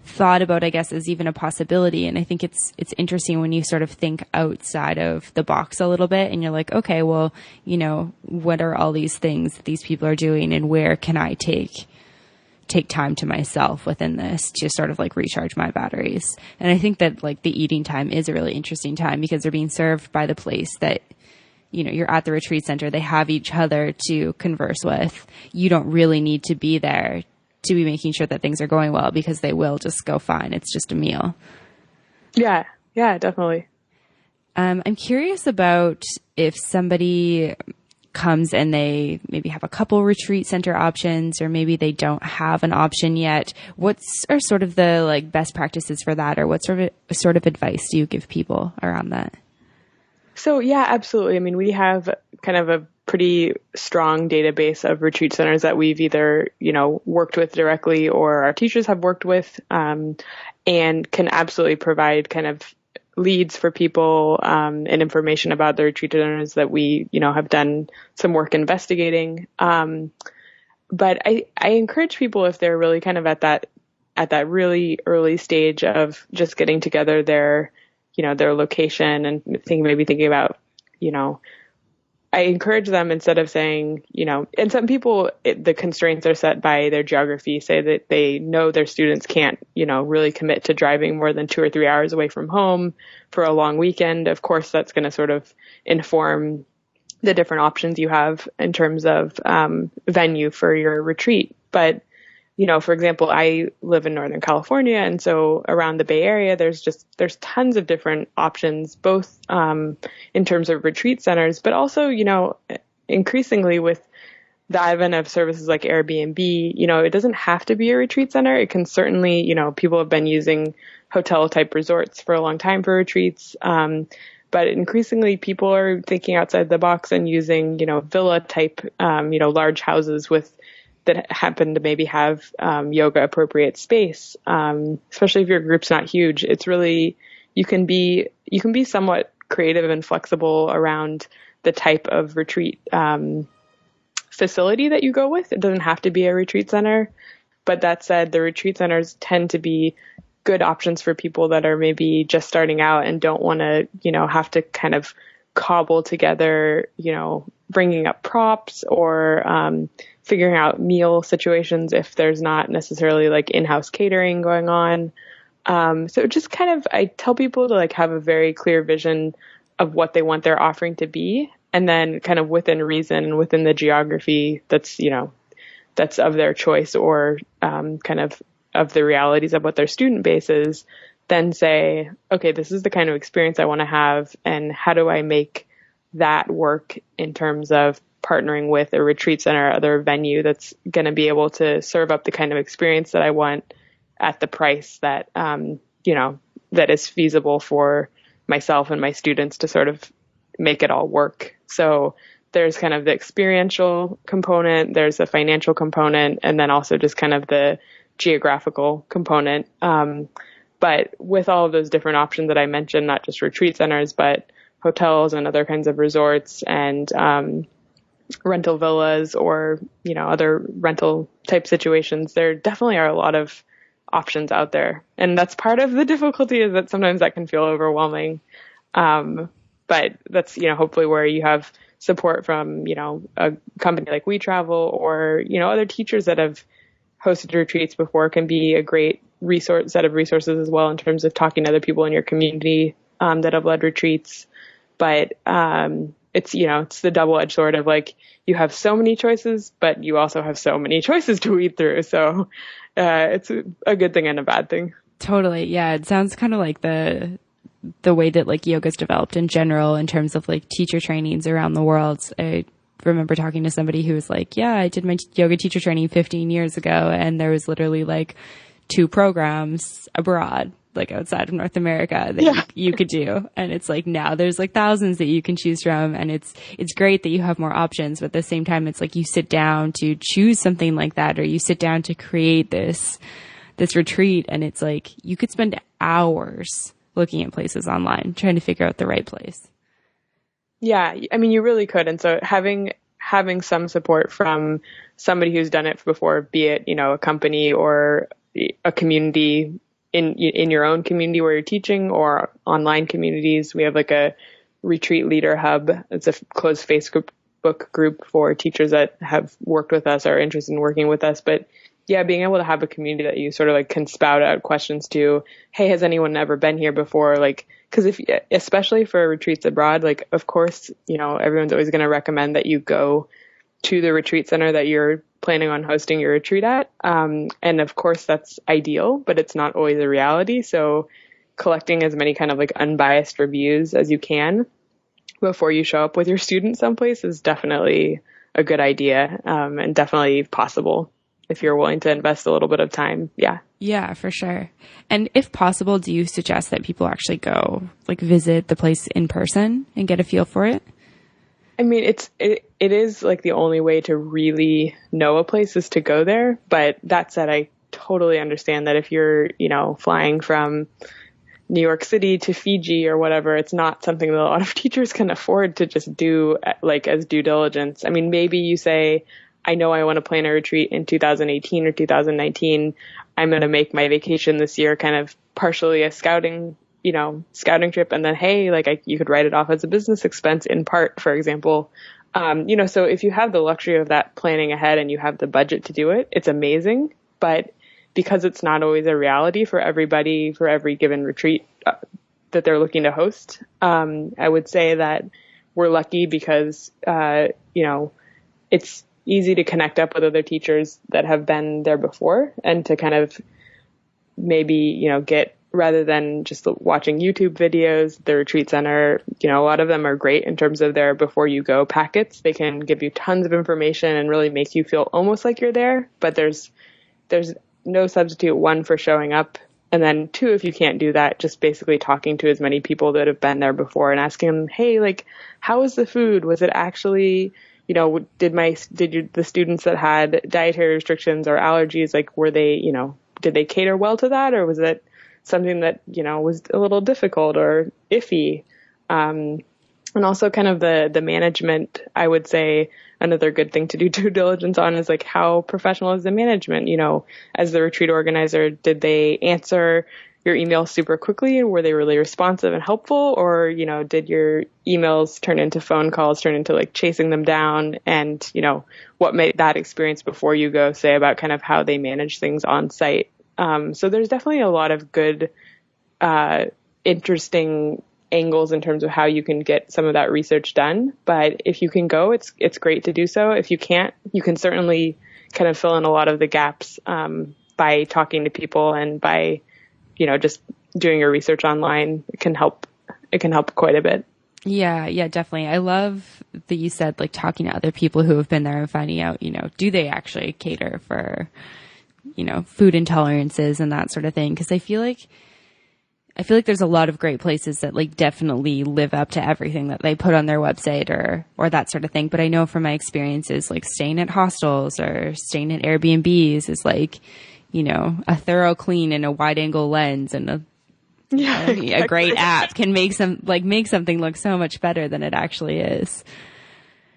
thought about, I guess, as even a possibility. And I think it's interesting when you sort of think outside of the box a little bit and you're like, okay, well, you know, what are all these things that these people are doing and where can I take time to myself within this to sort of like recharge my batteries. And I think that like the eating time is a really interesting time because they're being served by the place that, you know, you're at the retreat center. They have each other to converse with. You don't really need to be there to be making sure that things are going well because they will just go fine. It's just a meal. Yeah. Yeah, definitely. I'm curious about if somebody comes and they maybe have a couple retreat center options or maybe they don't have an option yet. What's are sort of the like best practices for that, or what sort of advice do you give people around that? So yeah, absolutely. I mean, we have kind of a pretty strong database of retreat centers that we've either, you know, worked with directly or our teachers have worked with, and can absolutely provide kind of leads for people, and information about the retreat centers that we, you know, have done some work investigating. But I encourage people, if they're really kind of at that really early stage of just getting together their location and thinking about, you know, I encourage them, instead of saying, you know, and some people, the constraints are set by their geography, say that they know their students can't, you know, really commit to driving more than 2 or 3 hours away from home for a long weekend. Of course, that's going to sort of inform the different options you have in terms of venue for your retreat. But, you know, for example, I live in Northern California, and so around the Bay Area, there's tons of different options, both in terms of retreat centers, but also, you know, increasingly with the advent of services like Airbnb, you know, it doesn't have to be a retreat center. It can certainly, you know, people have been using hotel type resorts for a long time for retreats. But increasingly people are thinking outside the box and using, you know, villa type, you know, large houses that happen to maybe have yoga appropriate space, especially if your group's not huge. It's really, you can be somewhat creative and flexible around the type of retreat facility that you go with. It doesn't have to be a retreat center. But that said, the retreat centers tend to be good options for people that are maybe just starting out and don't want to, you know, have to kind of cobble together, you know, bringing up props or figuring out meal situations if there's not necessarily like in-house catering going on. So just kind of, I tell people to like have a very clear vision of what they want their offering to be. And then kind of within reason, within the geography that's, you know, that's of their choice or kind of the realities of what their student base is, then say, okay, this is the kind of experience I want to have. And how do I make that work in terms of partnering with a retreat center or other venue that's going to be able to serve up the kind of experience that I want at the price that, you know, that is feasible for myself and my students to sort of make it all work. So there's kind of the experiential component, there's the financial component, and then also just kind of the geographical component. But with all of those different options that I mentioned, not just retreat centers, but hotels and other kinds of resorts and rental villas or, you know, other rental type situations, there definitely are a lot of options out there. And that's part of the difficulty, is that sometimes that can feel overwhelming. But that's, you know, hopefully where you have support from, you know, a company like WeTravel or, you know, other teachers that have hosted retreats before can be a great set of resources as well in terms of talking to other people in your community that have led retreats. But it's, you know, it's the double-edged sword of like, you have so many choices, but you also have so many choices to weed through. So it's a good thing and a bad thing. Totally. Yeah. It sounds kind of like the way that like yoga's developed in general in terms of like teacher trainings around the world. I remember talking to somebody who was like, yeah, I did my yoga teacher training 15 years ago. And there was literally like 2 programs abroad, like outside of North America that you could do. And it's like, now there's like thousands that you can choose from. And it's great that you have more options, but at the same time, it's like you sit down to choose something like that, or you sit down to create this retreat. And it's like, you could spend hours looking at places online, trying to figure out the right place. Yeah, I mean, you really could. And so having some support from somebody who's done it before, be it, a company or a community in your own community where you're teaching, or online communities. We have like a retreat leader hub. It's a closed Facebook group for teachers that have worked with us or are interested in working with us. But yeah, being able to have a community that you sort of like can spout out questions to. Hey, has anyone ever been here before? Like, because especially for retreats abroad, like, of course, everyone's always going to recommend that you go to the retreat center that you're planning on hosting your retreat at. And of course, that's ideal, but it's not always a reality. So collecting as many kind of like unbiased reviews as you can before you show up with your students someplace is definitely a good idea, and definitely possible if you're willing to invest a little bit of time. Yeah. Yeah, for sure. And if possible, do you suggest that people actually go like visit the place in person and get a feel for it? I mean, it is like the only way to really know a place is to go there. But that said, I totally understand that if you're, flying from New York City to Fiji or whatever, it's not something that a lot of teachers can afford to just do like as due diligence. I mean, maybe you say, I know I want to plan a retreat in 2018 or 2019. I'm going to make my vacation this year kind of partially a scouting trip. And then, hey, like you could write it off as a business expense in part, for example. So if you have the luxury of that planning ahead and you have the budget to do it, it's amazing. But because it's not always a reality for everybody, for every given retreat that they're looking to host, I would say that we're lucky because, it's easy to connect up with other teachers that have been there before and to kind of maybe, get, rather than just watching YouTube videos, the retreat center, a lot of them are great in terms of their before you go packets. They can give you tons of information and really make you feel almost like you're there, but there's no substitute, one, for showing up. And then two, if you can't do that, just basically talking to as many people that have been there before and asking them, hey, like, how was the food? Was it actually, did the students that had dietary restrictions or allergies, like, were they, did they cater well to that? Or was it something that, was a little difficult or iffy? And also kind of the management, I would say another good thing to do due diligence on is like, how professional is the management? As the retreat organizer, did they answer your emails super quickly? Were they really responsive and helpful? Or, did your emails turn into phone calls, turn into like chasing them down? And, what made that experience before you go say about kind of how they manage things on site? So there's definitely a lot of good, interesting angles in terms of how you can get some of that research done. But if you can go, it's great to do so. If you can't, you can certainly kind of fill in a lot of the gaps, by talking to people and by, just doing your research online. It can help quite a bit. Yeah, definitely. I love that you said like talking to other people who have been there and finding out, do they actually cater for, food intolerances and that sort of thing. Cause I feel like there's a lot of great places that like definitely live up to everything that they put on their website or that sort of thing. But I know from my experiences, like staying at hostels or staying at Airbnbs is like, a thorough clean and a wide angle lens and a great app can make something look so much better than it actually is.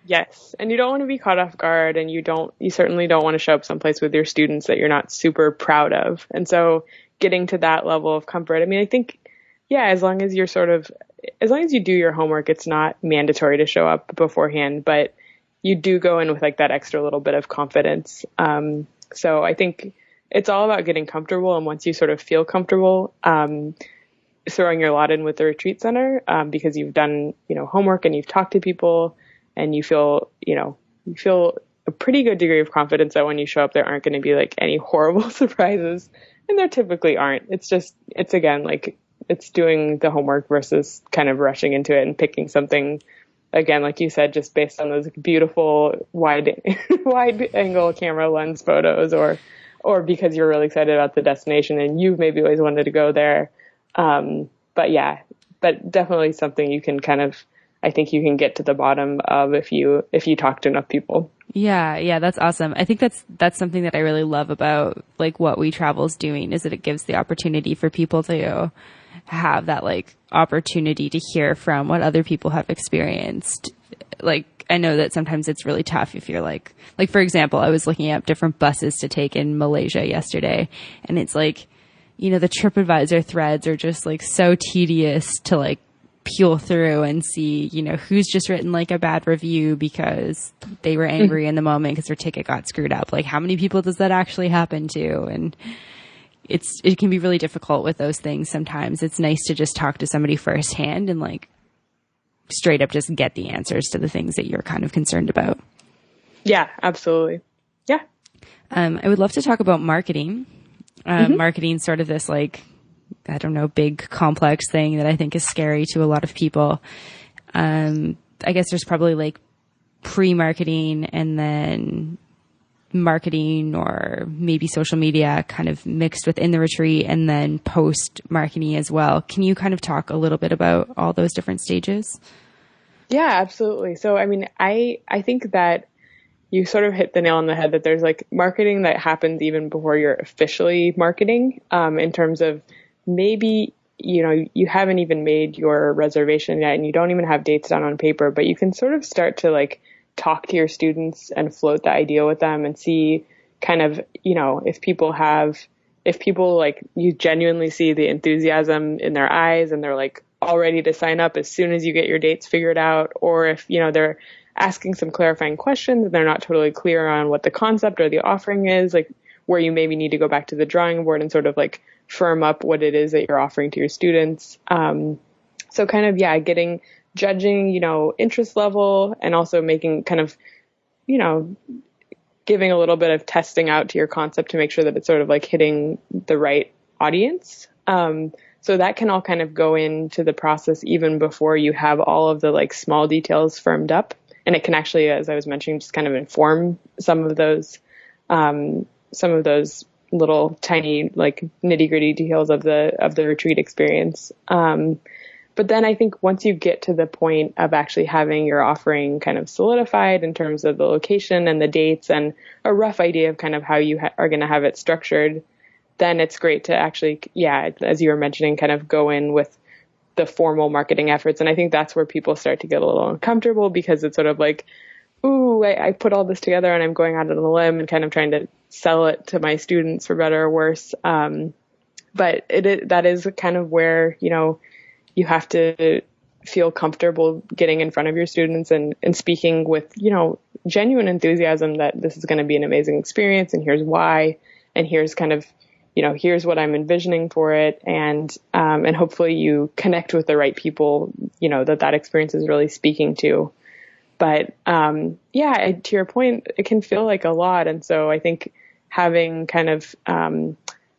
Yes. And you don't want to be caught off guard, and you certainly don't want to show up someplace with your students that you're not super proud of. And so getting to that level of comfort, I mean, I think, yeah, as long as you do your homework, it's not mandatory to show up beforehand, but you do go in with like that extra little bit of confidence. So I think it's all about getting comfortable. And once you sort of feel comfortable, throwing your lot in with the retreat center, because you've done, homework and you've talked to people and you feel a pretty good degree of confidence that when you show up, there aren't going to be like any horrible surprises. And there typically aren't. It's again, like it's doing the homework versus kind of rushing into it and picking something, again, like you said, just based on those beautiful wide angle camera lens photos or because you're really excited about the destination and you've maybe always wanted to go there. But definitely something you can kind of, I think you can get to the bottom of if you talk to enough people. Yeah, that's awesome. I think that's something that I really love about like what WeTravel is doing is that it gives the opportunity for people to have that like opportunity to hear from what other people have experienced. Like, I know that sometimes it's really tough if you're like, for example, I was looking up different buses to take in Malaysia yesterday, and it's like, you know, the TripAdvisor threads are just like so tedious to like peel through and see, you know, who's just written like a bad review because they were angry in the moment because their ticket got screwed up. Like, how many people does that actually happen to? And it can be really difficult with those things sometimes. It's nice to just talk to somebody firsthand and like straight up just get the answers to the things that you're kind of concerned about. Yeah, absolutely. Yeah. I would love to talk about marketing. Marketing, sort of this like, I don't know, big complex thing that I think is scary to a lot of people. I guess there's probably like pre-marketing and then marketing or maybe social media kind of mixed within the retreat, and then post-marketing as well. Can you kind of talk a little bit about all those different stages? Yeah, absolutely. So, I mean, I think that you sort of hit the nail on the head that there's like marketing that happens even before you're officially marketing, in terms of maybe, you know, you haven't even made your reservation yet and you don't even have dates down on paper, but you can sort of start to like talk to your students and float the idea with them and see kind of, you know, if people like, you genuinely see the enthusiasm in their eyes and they're like all ready to sign up as soon as you get your dates figured out, or if, you know, they're asking some clarifying questions and they're not totally clear on what the concept or the offering is, like where you maybe need to go back to the drawing board and sort of like firm up what it is that you're offering to your students. So kind of, yeah, judging, you know, interest level, and also making kind of, you know, giving a little bit of testing out to your concept to make sure that it's sort of like hitting the right audience. So that can all kind of go into the process even before you have all of the like small details firmed up. And it can actually, as I was mentioning, just kind of inform some of those little tiny like nitty gritty details of the retreat experience. But then I think once you get to the point of actually having your offering kind of solidified in terms of the location and the dates and a rough idea of kind of how you are going to have it structured, then it's great to actually, yeah, as you were mentioning, kind of go in with the formal marketing efforts. And I think that's where people start to get a little uncomfortable, because it's sort of like, ooh, I put all this together and I'm going out on a limb and kind of trying to sell it to my students for better or worse. But that is kind of where, you know, you have to feel comfortable getting in front of your students and speaking with, you know, genuine enthusiasm that this is going to be an amazing experience and here's why, and here's kind of, you know, here's what I'm envisioning for it. And hopefully you connect with the right people, you know, that experience is really speaking to. But, yeah, to your point, it can feel like a lot. And so I think having kind of,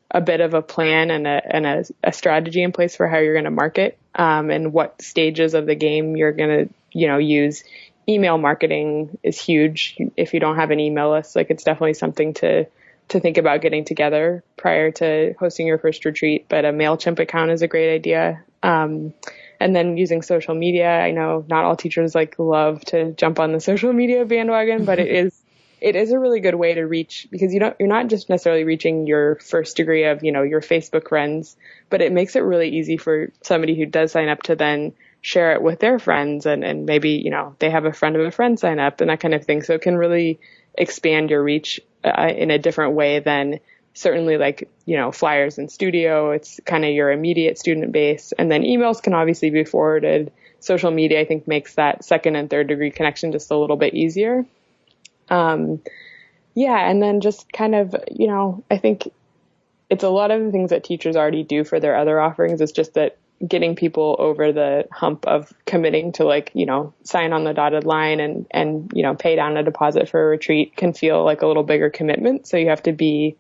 a bit of a plan and a strategy in place for how you're going to market, and what stages of the game you're going to, you know, use. Email marketing is huge. If you don't have an email list, like, it's definitely something to think about getting together prior to hosting your first retreat. But a MailChimp account is a great idea. And then using social media. I know not all teachers like love to jump on the social media bandwagon, but it is a really good way to reach, because you're not just necessarily reaching your first degree of, you know, your Facebook friends, but it makes it really easy for somebody who does sign up to then share it with their friends, and maybe, you know, they have a friend of a friend sign up and that kind of thing. So it can really expand your reach in a different way than certainly like, you know, flyers in studio. It's kind of your immediate student base, and then emails can obviously be forwarded. Social media, I think, makes that second and third degree connection just a little bit easier. Yeah. And then just kind of, you know, I think it's a lot of the things that teachers already do for their other offerings. It's just that getting people over the hump of committing to, like, you know, sign on the dotted line and, you know, pay down a deposit for a retreat can feel like a little bigger commitment. So you have to be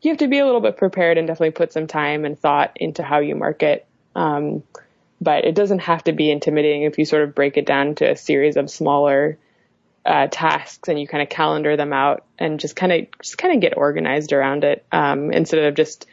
a little bit prepared and definitely put some time and thought into how you market. But it doesn't have to be intimidating if you sort of break it down to a series of smaller tasks, and you kind of calendar them out and just kind of get organized around it, instead of just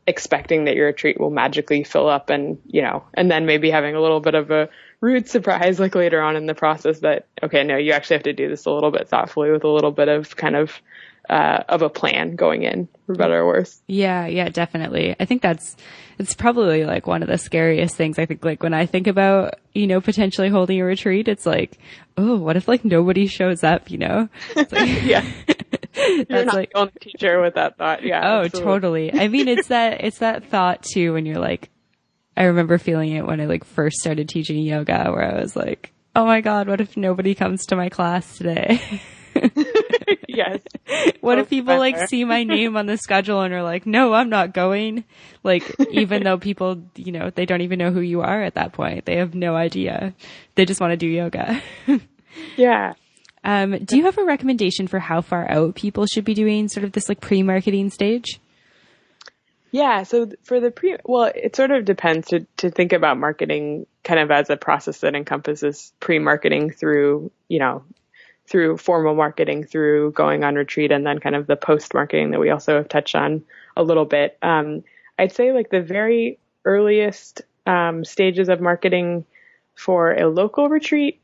expecting that your retreat will magically fill up and, you know, and then maybe having a little bit of a rude surprise, like later on in the process that, okay, no, you actually have to do this a little bit thoughtfully with a little bit of kind of a plan going in, for better or worse. Yeah, definitely. I think it's probably like one of the scariest things. I think like when I think about, potentially holding a retreat, it's like, oh, what if like nobody shows up, It's like, yeah. You're not like, the only teacher with that thought. Yeah. Oh, absolutely. totally. I mean, it's that thought too, when you're like, I remember feeling it when I like first started teaching yoga, where I was like, oh my God, what if nobody comes to my class today? Yes. What if people like see my name on the schedule and are like, no, I'm not going. Like, even though people, they don't even know who you are at that point. They have no idea. They just want to do yoga. Yeah. Do you have a recommendation for how far out people should be doing sort of this like pre-marketing stage? Yeah. So for the it sort of depends to think about marketing kind of as a process that encompasses pre-marketing through, through formal marketing, through going on retreat, and then kind of the post-marketing that we also have touched on a little bit. I'd say like the very earliest stages of marketing for a local retreat,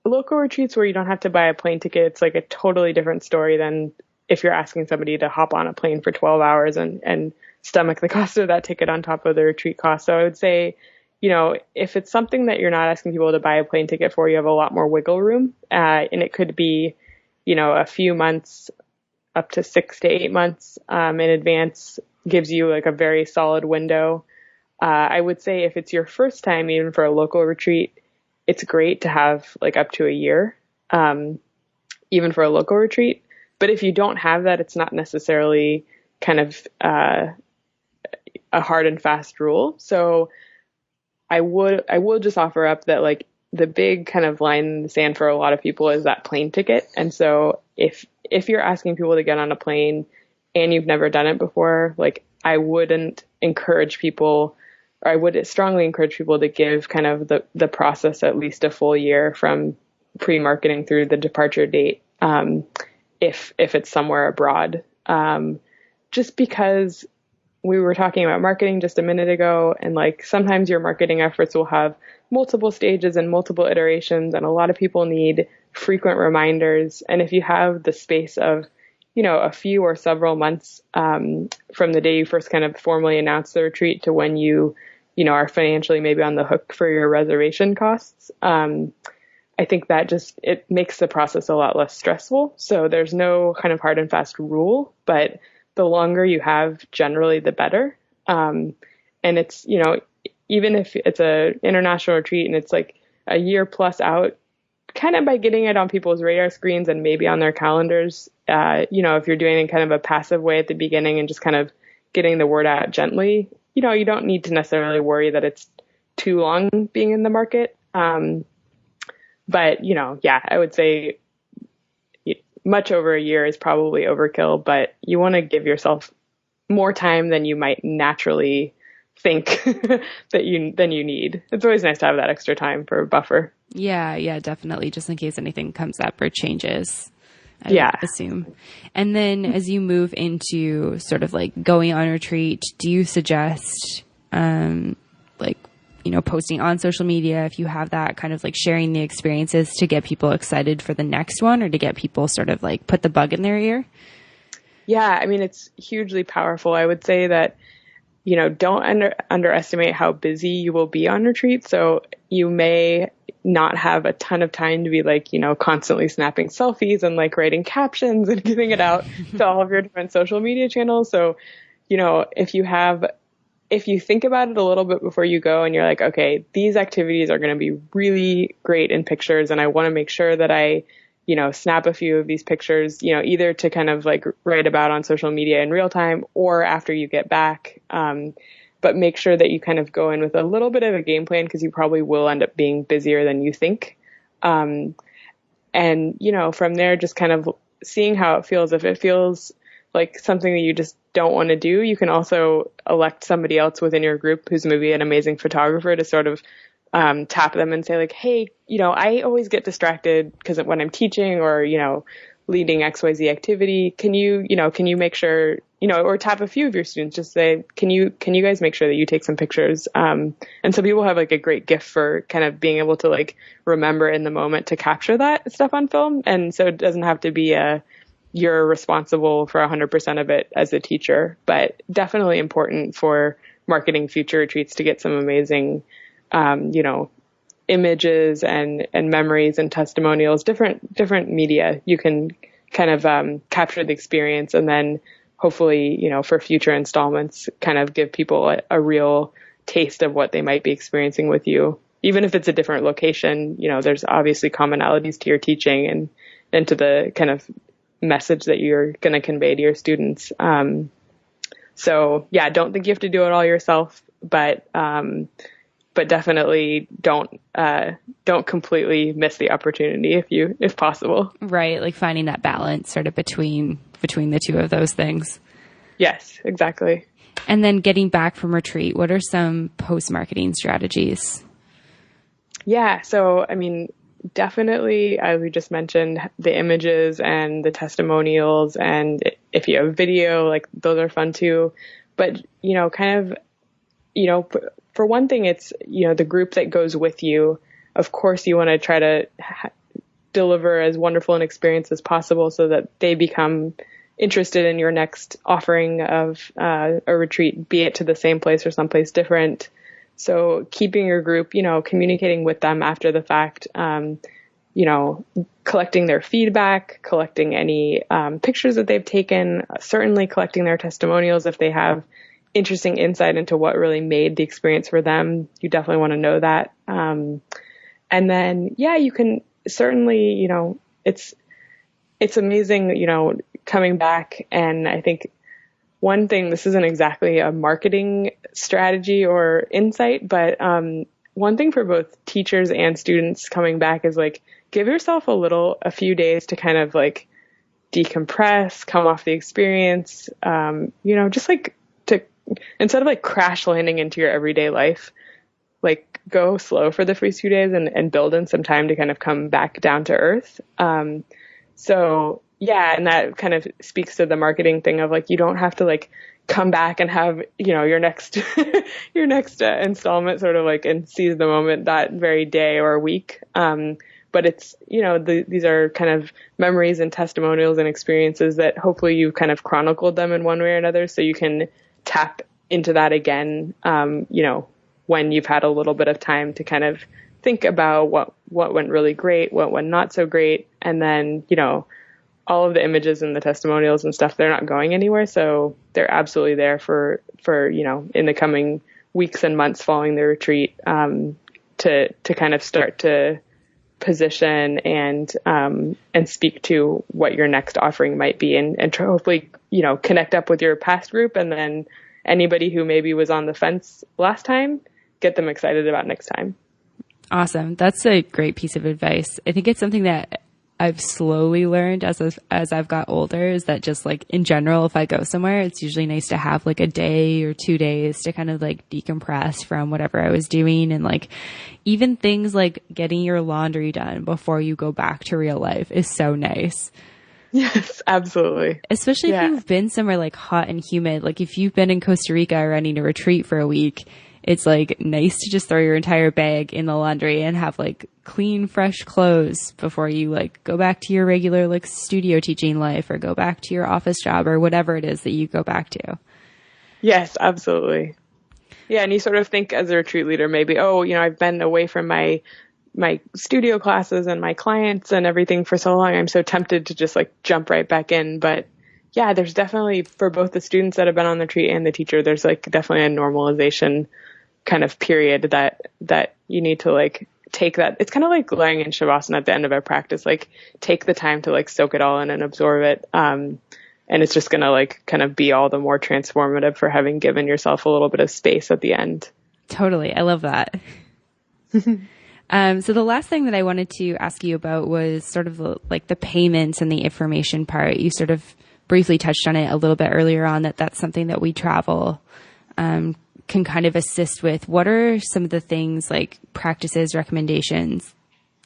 local retreats where you don't have to buy a plane ticket, it's like a totally different story than if you're asking somebody to hop on a plane for 12 hours and stomach the cost of that ticket on top of the retreat cost. So I would say, if it's something that you're not asking people to buy a plane ticket for, you have a lot more wiggle room. And it could be, a few months up to 6 to 8 months in advance gives you like a very solid window. I would say if it's your first time, even for a local retreat, it's great to have like up to a year, even for a local retreat. But if you don't have that, it's not necessarily kind of a hard and fast rule. So I would just offer up that like the big kind of line in the sand for a lot of people is that plane ticket. And so if you're asking people to get on a plane and you've never done it before, like I wouldn't encourage people, or I would strongly encourage people to give kind of the process at least a full year from pre-marketing through the departure date. If it's somewhere abroad, just because we were talking about marketing just a minute ago, and like sometimes your marketing efforts will have multiple stages and multiple iterations, and a lot of people need frequent reminders. And if you have the space of, a few or several months from the day you first kind of formally announce the retreat to when you are financially maybe on the hook for your reservation costs, I think that it makes the process a lot less stressful. So there's no kind of hard and fast rule, but the longer you have, generally the better. And it's, even if it's a international retreat and it's like a year plus out, kind of by getting it on people's radar screens and maybe on their calendars, if you're doing it in kind of a passive way at the beginning and just kind of getting the word out gently, you don't need to necessarily worry that it's too long being in the market. But, I would say much over a year is probably overkill, but you want to give yourself more time than you might naturally think than you need. It's always nice to have that extra time for a buffer. Yeah, definitely. Just in case anything comes up or changes, I would assume. And then as you move into sort of like going on retreat, do you suggest, posting on social media, if you have that, kind of like sharing the experiences to get people excited for the next one, or to get people sort of like put the bug in their ear? Yeah, I mean, it's hugely powerful. I would say that, don't underestimate how busy you will be on retreat. So you may not have a ton of time to be like, constantly snapping selfies and like writing captions and getting it out to all of your different social media channels. So, if you think about it a little bit before you go and you're like, okay, these activities are going to be really great in pictures, and I want to make sure that I, snap a few of these pictures, either to kind of like write about on social media in real time or after you get back. But make sure that you kind of go in with a little bit of a game plan, because you probably will end up being busier than you think. And, from there, just kind of seeing how it feels. If it feels like something that you just don't want to do, you can also elect somebody else within your group who's maybe an amazing photographer to sort of tap them and say like, hey, I always get distracted because when I'm teaching or, leading XYZ activity, can you make sure or tap a few of your students, just say, can you guys make sure that you take some pictures? And some people have like a great gift for kind of being able to like remember in the moment to capture that stuff on film. And so it doesn't have to be you're responsible for 100% of it as a teacher, but definitely important for marketing future retreats to get some amazing, images and memories and testimonials, different media. You can kind of capture the experience, and then hopefully, for future installments, kind of give people a real taste of what they might be experiencing with you. Even if it's a different location, there's obviously commonalities to your teaching and to the kind of message that you're going to convey to your students. So yeah, don't think you have to do it all yourself, but definitely don't completely miss the opportunity if possible. Right. Like finding that balance sort of between the two of those things. Yes, exactly. And then getting back from retreat, what are some post-marketing strategies? Yeah. So, I mean, definitely, as we just mentioned, the images and the testimonials, and if you have video, like those are fun too. But, for one thing, it's, the group that goes with you. Of course, you want to try to deliver as wonderful an experience as possible so that they become interested in your next offering of a retreat, be it to the same place or someplace different. So keeping your group, communicating with them after the fact, collecting their feedback, collecting any pictures that they've taken, certainly collecting their testimonials if they have interesting insight into what really made the experience for them. You definitely want to know that. And then, you can certainly, it's amazing, coming back. And I think one thing, this isn't exactly a marketing strategy or insight, but one thing for both teachers and students coming back is like, give yourself a few days to kind of like decompress, come off the experience, just like instead of like crash landing into your everyday life, like go slow for the first few days and build in some time to kind of come back down to earth. So yeah, and that kind of speaks to the marketing thing of like, you don't have to like come back and have, your next, installment sort of like and seize the moment that very day or week. But it's, these are kind of memories and testimonials and experiences that hopefully you've kind of chronicled them in one way or another. So you can tap into that again, when you've had a little bit of time to kind of think about what went really great, what went not so great. And then, all of the images and the testimonials and stuff, they're not going anywhere. So they're absolutely there for, in the coming weeks and months following the retreat, to kind of start to position and speak to what your next offering might be and try, hopefully, connect up with your past group. And then anybody who maybe was on the fence last time, get them excited about next time. Awesome. That's a great piece of advice. I think it's something that I've slowly learned as I've got older, is that just like in general, if I go somewhere, it's usually nice to have like a day or 2 days to kind of like decompress from whatever I was doing. And like even things like getting your laundry done before you go back to real life is so nice. Yes, absolutely. Especially if you've been somewhere like hot and humid. Like if you've been in Costa Rica running a retreat for a week, it's like nice to just throw your entire bag in the laundry and have like clean, fresh clothes before you like go back to your regular like studio teaching life or go back to your office job or whatever it is that you go back to. Yes, absolutely. Yeah. And you sort of think as a retreat leader, maybe, I've been away from my studio classes and my clients and everything for so long. I'm so tempted to just like jump right back in. But yeah, there's definitely, for both the students that have been on the retreat and the teacher, there's like definitely a normalization kind of period that you need to like take that. It's kind of like lying in Shavasana at the end of a practice, like take the time to like soak it all in and absorb it. And it's just going to like kind of be all the more transformative for having given yourself a little bit of space at the end. Totally. I love that. So the last thing that I wanted to ask you about was sort of the payments and the information part. You sort of briefly touched on it a little bit earlier on, that's something that WeTravel can kind of assist with. What are some of the things like practices, recommendations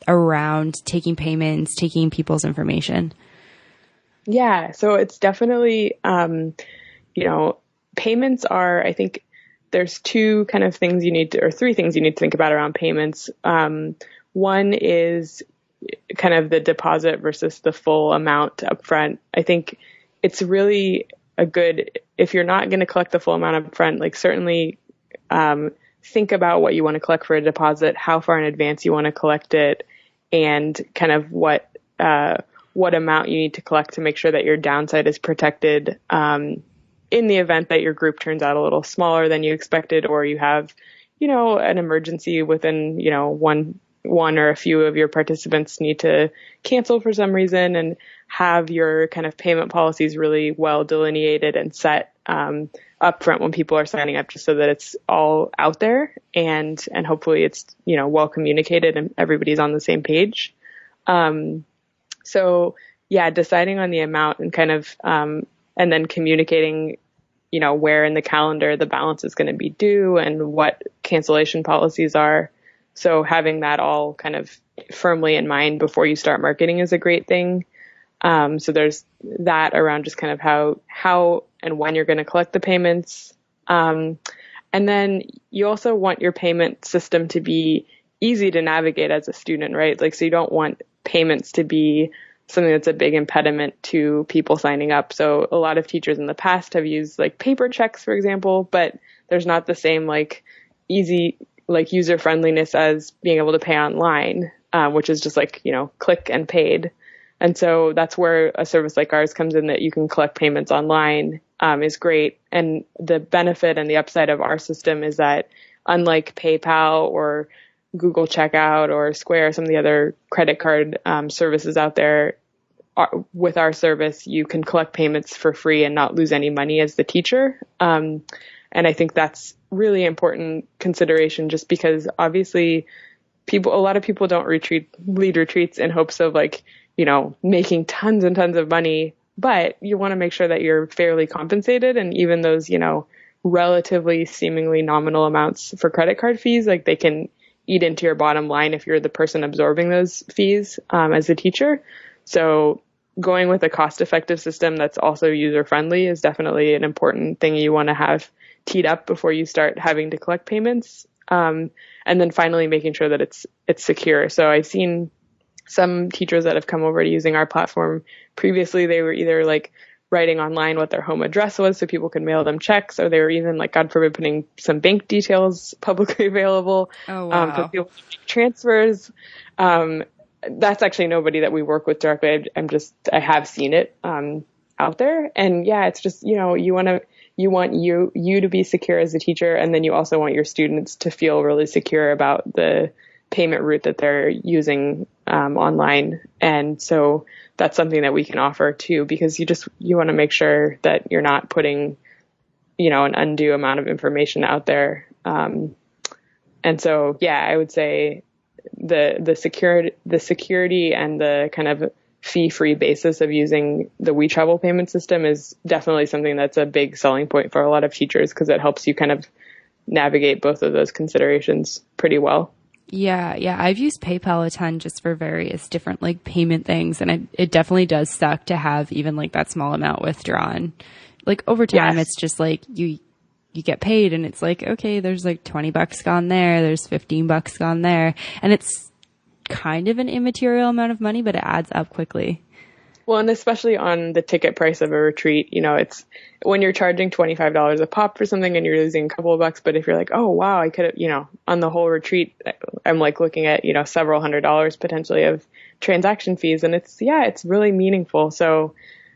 around taking payments, taking people's information? Yeah. So it's definitely, payments are, I think there's two kind of things or three things you need to think about around payments. One is kind of the deposit versus the full amount upfront. I think it's really if you're not going to collect the full amount upfront, like certainly think about what you want to collect for a deposit, how far in advance you want to collect it, and kind of what amount you need to collect to make sure that your downside is protected in the event that your group turns out a little smaller than you expected, or you have, an emergency within, one or a few of your participants need to cancel for some reason, and have your kind of payment policies really well delineated and set upfront when people are signing up, just so that it's all out there and hopefully it's, well communicated and everybody's on the same page. So yeah, deciding on the amount and kind of, and then communicating, where in the calendar the balance is going to be due and what cancellation policies are. So having that all kind of firmly in mind before you start marketing is a great thing. So there's that around just kind of how and when you're going to collect the payments. And then you also want your payment system to be easy to navigate as a student, right? Like, so you don't want payments to be something that's a big impediment to people signing up. So a lot of teachers in the past have used like paper checks, for example, but there's not the same like easy like user friendliness as being able to pay online, which is just like, click and paid. And so that's where a service like ours comes in, that you can collect payments online, is great. And the benefit and the upside of our system is that unlike PayPal or Google Checkout or Square, some of the other credit card services out there, with our service, you can collect payments for free and not lose any money as the teacher. And I think that's really important consideration, just because obviously a lot of people don't lead retreats in hopes of like, making tons and tons of money, but you want to make sure that you're fairly compensated. And even those, relatively seemingly nominal amounts for credit card fees, like they can eat into your bottom line if you're the person absorbing those fees as a teacher. So going with a cost-effective system that's also user-friendly is definitely an important thing you want to have teed up before you start having to collect payments. And then finally making sure that it's secure. So I've seen some teachers that have come over to using our platform. Previously, they were either like writing online what their home address was so people could mail them checks, or they were even like, God forbid, putting some bank details publicly available for people to make transfers. That's actually nobody that we work with directly. I have seen it out there. And yeah, it's just, you want you to be secure as a teacher, and then you also want your students to feel really secure about the payment route that they're using online. And so that's something that we can offer too, because you want to make sure that you're not putting, an undue amount of information out there. And so, yeah, I would say the security and the kind of fee-free basis of using the WeTravel payment system is definitely something that's a big selling point for a lot of teachers, because it helps you kind of navigate both of those considerations pretty well. Yeah. I've used PayPal a ton just for various different like payment things. And it definitely does suck to have even like that small amount withdrawn. Like over time, It's just like you get paid and it's like, okay, there's like $20 gone there. There's $15 gone there. And it's kind of an immaterial amount of money, but it adds up quickly. Well, and especially on the ticket price of a retreat, it's when you're charging $25 a pop for something and you're losing a couple of bucks. But if you're like, oh, wow, I could have, on the whole retreat, I'm like looking at, several $100s potentially of transaction fees. And it's really meaningful. So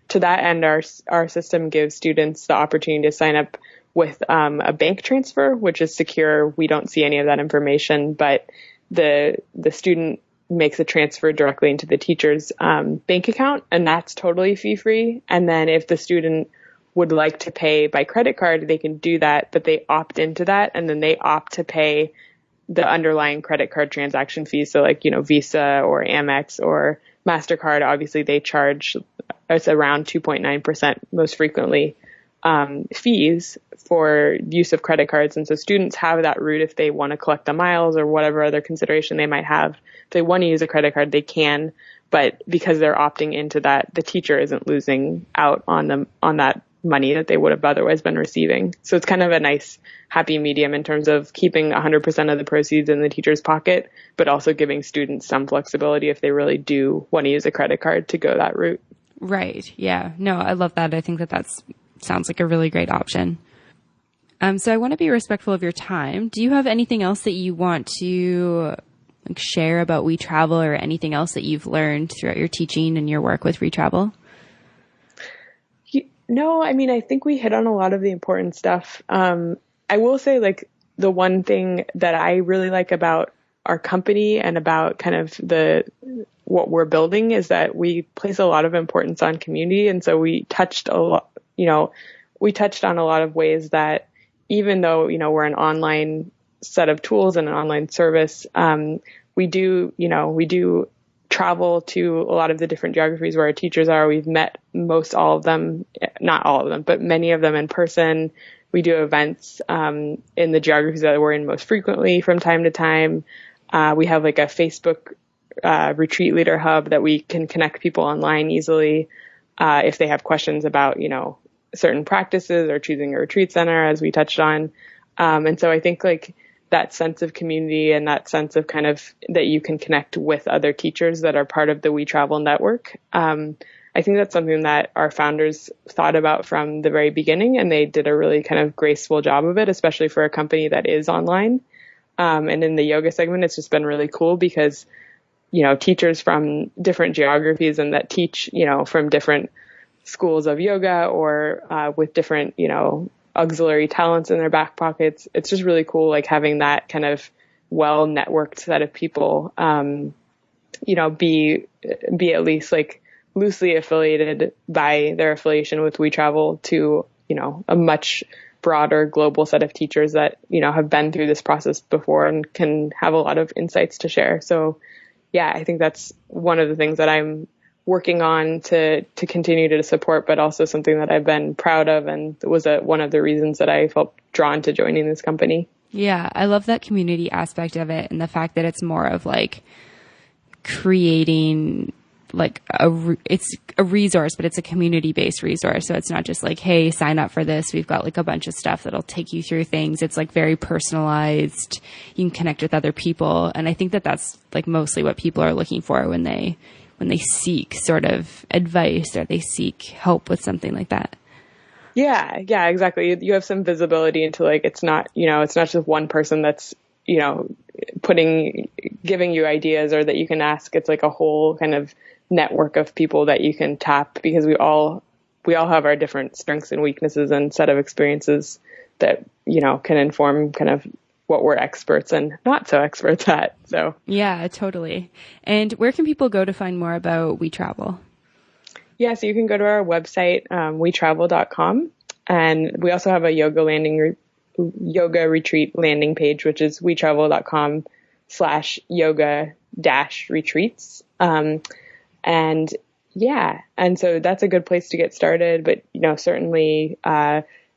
to that end, our system gives students the opportunity to sign up with a bank transfer, which is secure. We don't see any of that information, but the student makes a transfer directly into the teacher's bank account, and that's totally fee-free. And then if the student would like to pay by credit card, they can do that, but they opt into that, and then they opt to pay the underlying credit card transaction fees. So like, Visa or Amex or MasterCard, obviously they charge, it's around 2.9% most frequently, fees for use of credit cards. And so students have that route if they want to collect the miles or whatever other consideration they might have. If they want to use a credit card, they can, but because they're opting into that, the teacher isn't losing out on that money that they would have otherwise been receiving. So it's kind of a nice happy medium in terms of keeping 100% of the proceeds in the teacher's pocket, but also giving students some flexibility if they really do want to use a credit card to go that route. Right. Yeah. No, I love that. I think that sounds like a really great option. So I want to be respectful of your time. Do you have anything else that you want to share about WeTravel or anything else that you've learned throughout your teaching and your work with WeTravel? No, I mean, I think we hit on a lot of the important stuff. I will say, like, the one thing that I really like about our company and about kind of what we're building is that we place a lot of importance on community. And so we touched on a lot of ways that even though, we're an online set of tools and an online service, we do travel to a lot of the different geographies where our teachers are. We've met most all of them, not all of them, but many of them in person. We do events in the geographies that we're in most frequently from time to time. We have like a Facebook retreat leader hub that we can connect people online easily if they have questions about, certain practices or choosing a retreat center, as we touched on. And so I think like that sense of community and that sense of kind of that you can connect with other teachers that are part of the WeTravel network. I think that's something that our founders thought about from the very beginning, and they did a really kind of graceful job of it, especially for a company that is online. And in the yoga segment, it's just been really cool because, teachers from different geographies and that teach, from different schools of yoga or with different, auxiliary talents in their back pockets. It's just really cool, like having that kind of well-networked set of people, be at least like loosely affiliated by their affiliation with WeTravel to, a much broader global set of teachers that, have been through this process before and can have a lot of insights to share. So yeah, I think that's one of the things that I'm working on to continue to support, but also something that I've been proud of and was one of the reasons that I felt drawn to joining this company. Yeah, I love that community aspect of it and the fact that it's more of like creating like it's a resource, but it's a community-based resource. So it's not just like, hey, sign up for this. We've got like a bunch of stuff that'll take you through things. It's like very personalized. You can connect with other people. And I think that that's like mostly what people are looking for when they seek sort of advice or they seek help with something like that. Yeah, exactly. You have some visibility into like, it's not just one person that's, giving you ideas or that you can ask. It's like a whole kind of network of people that you can tap because we all have our different strengths and weaknesses and set of experiences that, can inform kind of what we're experts and not so experts at. So yeah, totally. And where can people go to find more about WeTravel? Yeah, so you can go to our website, wetravel.com. And we also have a yoga retreat landing page, which is wetravel.com/yoga-retreats. And so that's a good place to get started. But, certainly,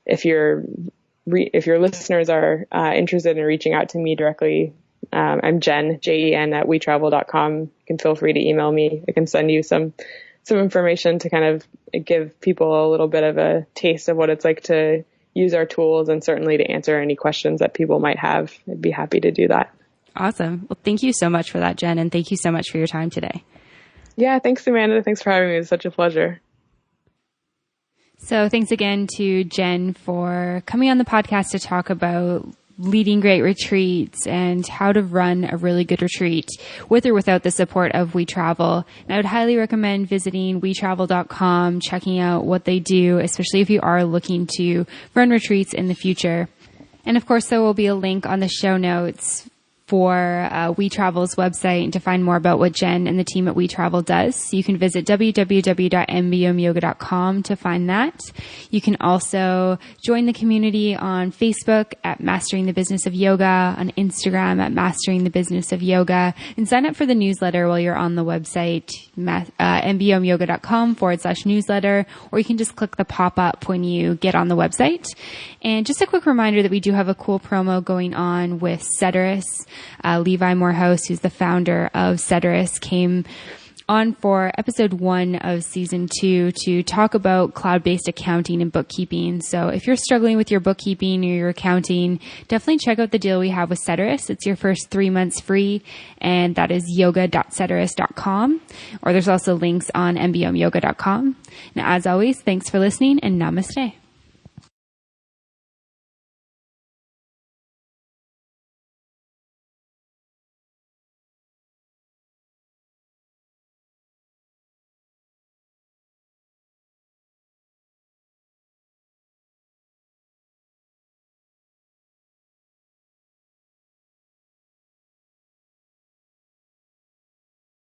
if your listeners are interested in reaching out to me directly, I'm Jen, Jen at wetravel.com. You can feel free to email me. I can send you some information to kind of give people a little bit of a taste of what it's like to use our tools and certainly to answer any questions that people might have. I'd be happy to do that. Awesome. Well, thank you so much for that, Jen. And thank you so much for your time today. Yeah. Thanks, Amanda. Thanks for having me. It was such a pleasure. So thanks again to Jen for coming on the podcast to talk about leading great retreats and how to run a really good retreat with or without the support of WeTravel. And I would highly recommend visiting wetravel.com, checking out what they do, especially if you are looking to run retreats in the future. And of course, there will be a link on the show notes for WeTravel's website and to find more about what Jen and the team at WeTravel does. You can visit www.mbomyoga.com to find that. You can also join the community on Facebook at Mastering the Business of Yoga, on Instagram at Mastering the Business of Yoga, and sign up for the newsletter while you're on the website, mbomyoga.com/newsletter, or you can just click the pop-up when you get on the website. And just a quick reminder that we do have a cool promo going on with Ceteris. Levi Morehouse, who's the founder of Ceteris, came on for episode 1 of season 2 to talk about cloud-based accounting and bookkeeping. So if you're struggling with your bookkeeping or your accounting, definitely check out the deal we have with Ceteris. It's your first 3 months free, and that is yoga.ceteris.com, or there's also links on mbomyoga.com. Now, as always, thanks for listening, and namaste.